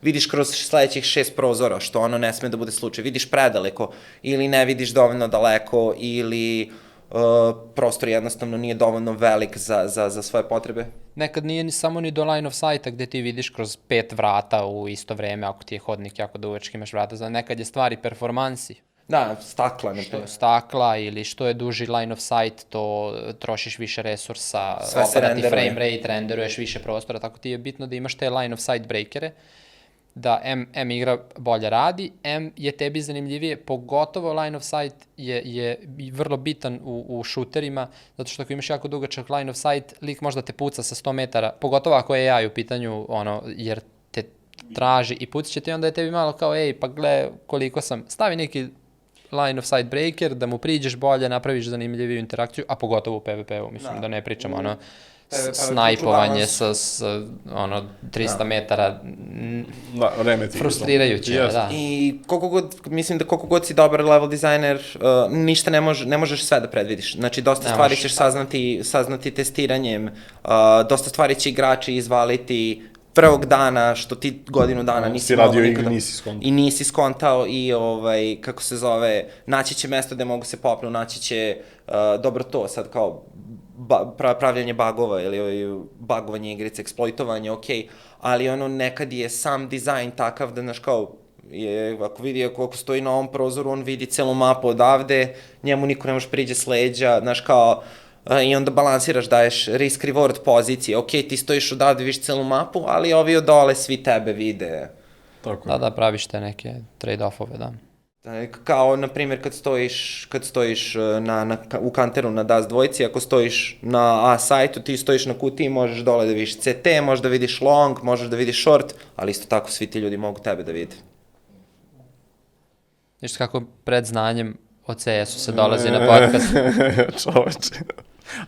vidiš kroz sledećih 6 prozora, što ono ne sme da bude slučaj, vidiš predaleko ili ne vidiš dovoljno daleko ili prostor jednostavno nije dovoljno velik za svoje potrebe. Nekad nije samo ni do line of sight-a gde ti vidiš kroz 5 vrata u isto vreme, ako ti je hodnik jako dugački, imaš vrata, nekad je stvari performansi. Da, stakla. Što je stakla ili što je duži line of sight, to trošiš više resursa, opada ti frame rate, renderuješ više prostora, tako ti je bitno da imaš te line of sight breakere, da M igra bolje radi, M je tebi zanimljivije, pogotovo line of sight je vrlo bitan u šuterima, zato što ako imaš jako dugačak line of sight, lik možda te puca sa 100 metara, pogotovo ako je AI u pitanju, jer te traži i pucat će ti, onda je tebi malo kao, pa gle koliko sam, stavi neki line of sight breaker, da mu priđeš bolje, napraviš zanimljiviju interakciju, a pogotovo u PvP-u, mislim da ne pričamo snajpovanje sa 300 metara, frustrirajuće, da. I mislim da koliko god si dobar level dizajner, ništa ne možeš sve da predvidiš. Znači, dosta stvari ćeš saznati testiranjem, dosta stvari će igrači izvaliti prvog dana, što ti godinu dana nisi radio igru, nisi skontao i kako se zove, naći će mesto gde mogu se popnu, naći će, dobro to sad kao pravljanje bagova ili bagovanje igrice, eksploitovanje, okej, ali nekad je sam dizajn takav da, znaš, kao, ako vidi, ako stoji na ovom prozoru, on vidi celu mapu odavde, njemu niko ne može priđe s leđa, znaš, kao, i onda balansiraš, daješ risk-reward pozicije, okej, ti stojiš odavde, vidiš celu mapu, ali ovi od dole svi tebe vide. Da, praviš te neke trade-offove, da. Kao, na primjer, kad stojiš u kanteru na DAS dvojci, ako stojiš na A sajtu, ti stojiš na kutiji, možeš dole da vidiš CT, možeš da vidiš long, možeš da vidiš short, ali isto tako svi ti ljudi mogu tebe da vide. Viš kako pred znanjem o CS-u se dolazi na podcast. Čoveče.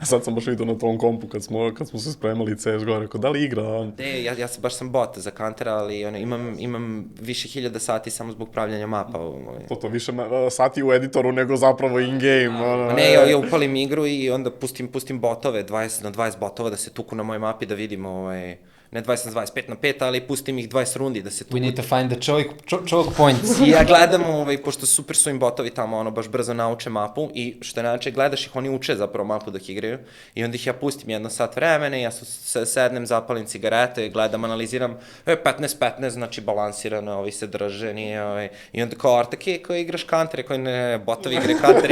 A sad sam baš vidio na tom kompu kad smo se spremali CSGO, rekao, da li igra on? Ja baš sam bot za Counter, ali imam više hiljada sati samo zbog pravljanja mapa. To više sati u editoru nego zapravo in-game. Ne, ja upalim igru i onda pustim botove, 20 na 20 botova da se tuku na mojoj mapi da vidimo, ne 20 na 20, 5 na 5, ali pustim ih 20 rundi da se tuku. We need to find the choke points. I ja gledam, pošto super su im botovi tamo, baš brzo nauče mapu i što je način, gledaš ih, oni uče zapravo mapu dok igraju i onda ih ja pustim 1 sat vremena i ja sednem, zapalim cigarete, gledam, analiziram, 15-15, znači balansirano, ovi se drže, nije, i onda kao Artake, koji igraš Counter, koji ne, botovi igraju Counter,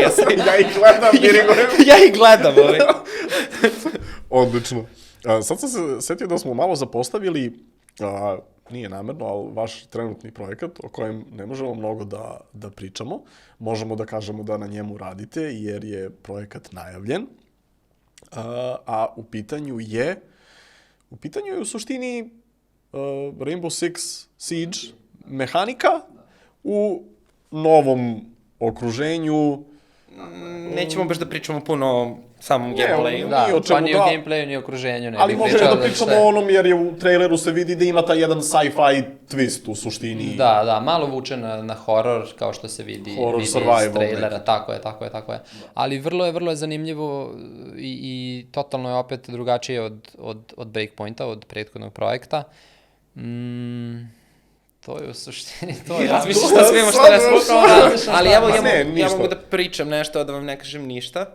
ja ih gledam, Odlično. Sad sam se setio da smo malo zapostavili, nije namerno, ali vaš trenutni projekat o kojem ne možemo mnogo da pričamo. Možemo da kažemo da na njemu radite jer je projekat najavljen, a u pitanju je u suštini Rainbow Six Siege mehanika u novom okruženju. Nećemo baš da pričamo puno o samom gameplayu. Da, pa ni o gameplayu, ni o okruženju. Ali možemo da pričamo o onom jer je u traileru se vidi da ima taj jedan sci-fi twist u suštini. Da, malo vuče na horror, kao što se vidi iz trailera, tako je. Ali vrlo je zanimljivo i totalno je opet drugačije od Breakpointa, od prethodnog projekta. To je u suštini, razmišljaš da sve ima šta razmišljaš. Ali evo, ja mogu da pričam nešto, da vam ne kažem ništa,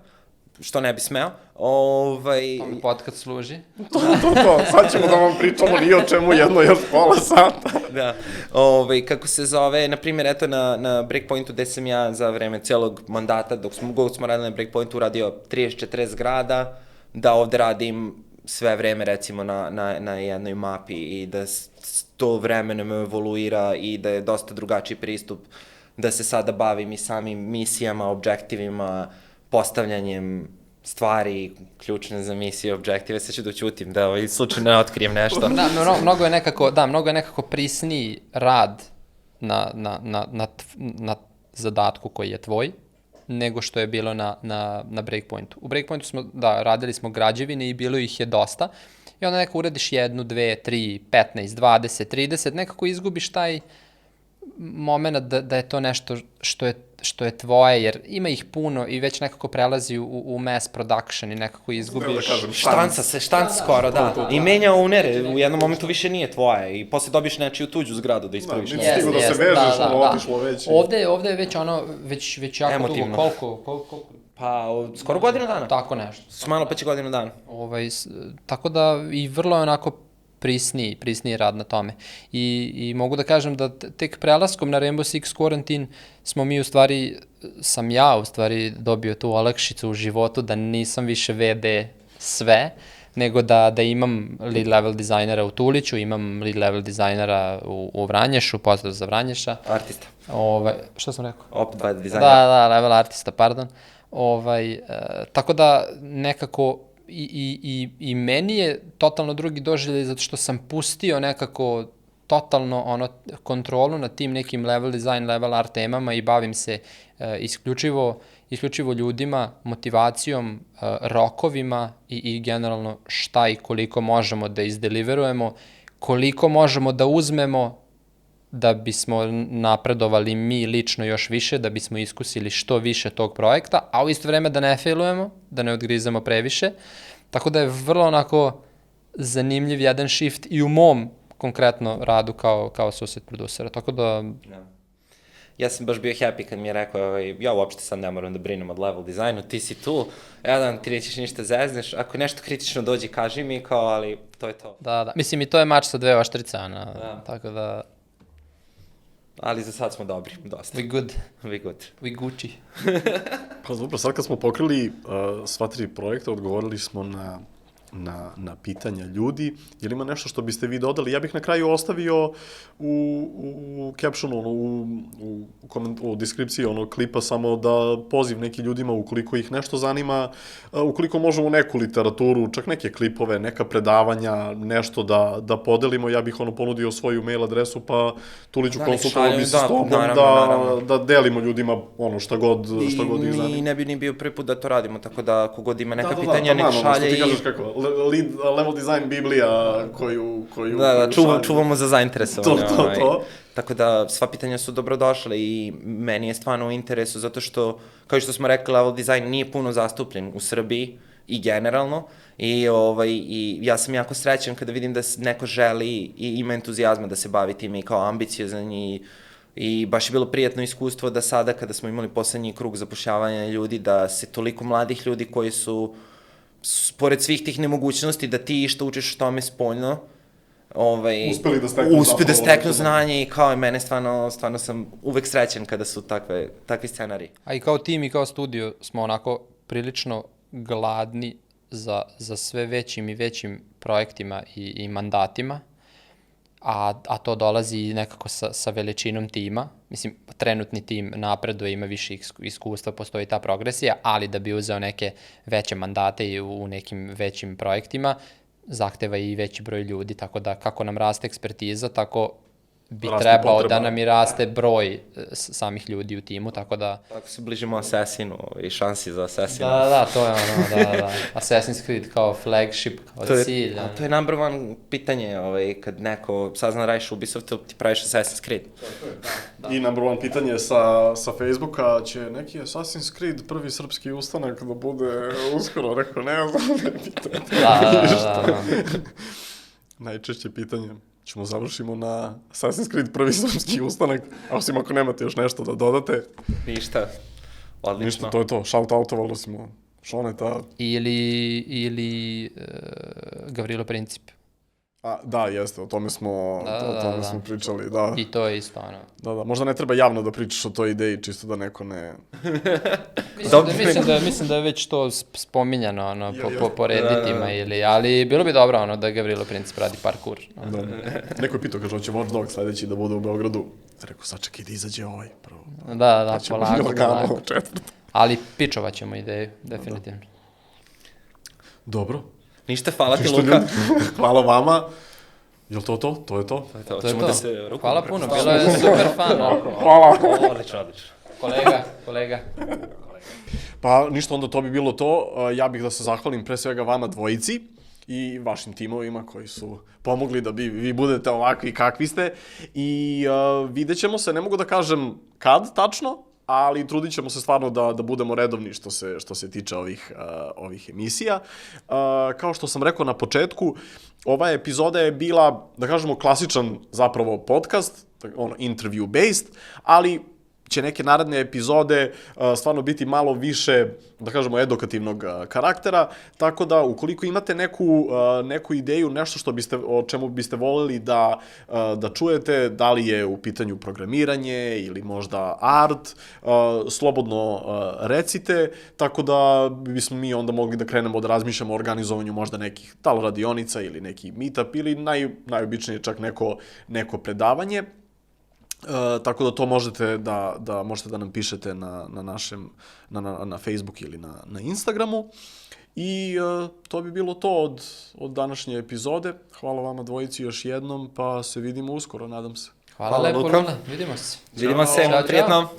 što ne bi smeo. Podcast služi. To, sad ćemo da vam pričamo ni o čemu još pola sata. Da, kako se zove, na primjer, eto na Breakpointu gde sam ja za vreme celog mandata, dok smo radili na Breakpointu, uradio 30-40 zgrada, da ovde radim sve vreme recimo na jednoj mapi i da to vremenom evoluira i da je dosta drugačiji pristup, da se sada bavim i samim misijama, objektivima, postavljanjem stvari ključne za misije, objektive, sad ću da ćutim, da slučajno ne otkrijem nešto. Mnogo je nekako prisniji rad na zadatku koji je tvoj, nego što je bilo na Breakpointu. U Breakpointu smo, radili smo građevine i bilo ih je dosta i onda nekako uradiš 1, 2, 3, 15, 20, 30, nekako izgubiš taj moment da je to nešto što je tvoje, jer ima ih puno i već nekako prelazi u mass production i nekako izgubiš... Štanca skoro, da. I menja ownere, u jednom momentu više nije tvoje i posle dobiš nečiju tuđu zgradu da ispraviš. Da, nisi stigo da se vežeš, otišlo već. Ovde je već jako dugo. Koliko? Pa, skoro godinu dana. Tako nešto. Malo pa će godinu dana. Tako da i vrlo je onako prisniji rad na tome. I mogu da kažem da tek prelaskom na Rainbow Six Quarantine sam ja dobio tu olakšicu u životu da nisam više VD sve, nego da imam lead level dizajnera u Tuliću, imam lead level dizajnera u Vranješu, pozdrav za Vranješa. Artista. Što sam rekao? Opet dizajner. Da, level artista, pardon. Tako da nekako i meni je totalno drugi doživljaj zato što sam pustio nekako totalno kontrolu nad tim nekim level design, level art temama i bavim se isključivo ljudima, motivacijom, rokovima i generalno šta i koliko možemo da izdeliverujemo, koliko možemo da uzmemo da bismo napredovali mi lično još više, da bismo iskusili što više tog projekta, a u isto vreme da ne failujemo, da ne odgrizemo previše. Tako da je vrlo onako zanimljiv jedan shift i u mom konkretno radu kao associate producera. Tako da... Ja sam baš bio happy kad mi je rekao, ja uopšte sad ne moram da brinem od level dizajnu, ti si tu, jedan ti nećeš ništa zezneš, ako nešto kritično dođi kaži mi, ali to je to. Da. Mislim i to je mač sa 2 oštrice, tako da... Ali za sad smo dobri, dosta. We good. We Gucci. Pa dobro, sad kad smo pokrili sva 3 projekta, odgovorili smo na pitanja ljudi. Je li ima nešto što biste vi dodali? Ja bih na kraju ostavio u captionu, u deskripciji klipa samo da poziv neki ljudima ukoliko ih nešto zanima, ukoliko možemo neku literaturu, čak neke klipove, neka predavanja, nešto da podelimo. Ja bih ponudio svoju mail adresu, pa Tuliću konsultovao bi se s tobom da delimo ljudima šta god ih zanima. I ne bi ni bio prvi put da to radimo, tako da kogod ima neka pitanja, nek šalje i... Level design biblija koju... Da, čuvamo za zainteresovanje. To. Tako da sva pitanja su dobrodošle i meni je stvarno u interesu zato što, kao što smo rekli, level design nije puno zastupljen u Srbiji i generalno i ja sam jako srećan kada vidim da neko želi i ima entuzijazma da se bavi time i kao ambiciozan i baš je bilo prijatno iskustvo da sada kada smo imali poslednji krug zapošljavanja ljudi, da se toliko mladih ljudi koji su pored svih tih nemogućnosti da ti što učiš o tome spoljno, uspeli da steknu znanje i kao i mene stvarno sam uvek srećan kada su takvi scenari. A i kao tim i kao studio smo onako prilično gladni za sve većim i većim projektima i mandatima, a to dolazi nekako sa veličinom tima. Mislim, trenutni tim napreduje, ima više iskustva, postoji ta progresija, ali da bi uzeo neke veće mandate i u nekim većim projektima, zahteva i veći broj ljudi, tako da kako nam raste ekspertiza, tako bi trebao da nam i raste broj samih ljudi u timu, tako da... Tako se bližimo Assassinu i šansi za Assassinu. Da, to je da. Assassin's Creed kao flagship, kao cilj. To je number one pitanje, kad neko sazna radiš u Ubisoftu, ti praviš Assassin's Creed. I number one pitanje sa Facebooka, će neki Assassin's Creed prvi srpski ustanak da bude uskoro, rekao, ne znam, ne pitanje. Da. Najčešće pitanje. Ćemo završimo na Assassin's Creed prvi srpski ustanak, osim ako nemate još nešto da dodate. Ništa, odlično. Ništa, to je to, shout-outovalo smo Šoneta. Ili Gavrilo Princip. Da, jeste, o tome smo pričali, da. I to je isto, ono. Da, možda ne treba javno da pričaš o toj ideji, čisto da neko ne... Mislim da je već to spominjano, ono, po redditima ali bilo bi dobro, ono, da Gavrilo Princip radi parkour. Neko je pitao, kaže, hoće Watch Dogs sledeći da bude u Beogradu. Rekao, sačekaj da izađe ovaj, prvo. Da, polako. Četvrto. Ali pičovat ćemo ideju, definitivno. Dobro. Ništa, hvala ti, Luka. Hvala vama. Jel to to? To je to? To je to. Hvala puno, bilo je super fan. Hvala. Odlično. Kolega. Pa ništa, onda to bi bilo to. Ja bih da se zahvalim pre svega vama dvojici i vašim timovima koji su pomogli da vi budete ovakvi kakvi ste. I vidjet ćemo se, ne mogu da kažem kad tačno, ali trudit ćemo se stvarno da budemo redovni što se tiče ovih emisija. Kao što sam rekao na početku, ova epizoda je bila, da kažemo, klasičan zapravo podcast, interview based, ali će neke naredne epizode stvarno biti malo više, da kažemo, edukativnog karaktera, tako da ukoliko imate neku ideju, nešto o čemu biste voleli da čujete, da li je u pitanju programiranje ili možda art, slobodno recite, tako da bismo mi onda mogli da krenemo da razmišljamo o organizovanju možda nekih radionica ili neki meetup ili najobičnije čak neko predavanje. Tako da to možete da nam pišete na našem, na Facebook ili na Instagramu. I to bi bilo to od današnje epizode. Hvala vama dvojici još jednom, pa se vidimo uskoro, nadam se. Hvala lepo, Luna, vidimo se. Vidimo se, prijetno.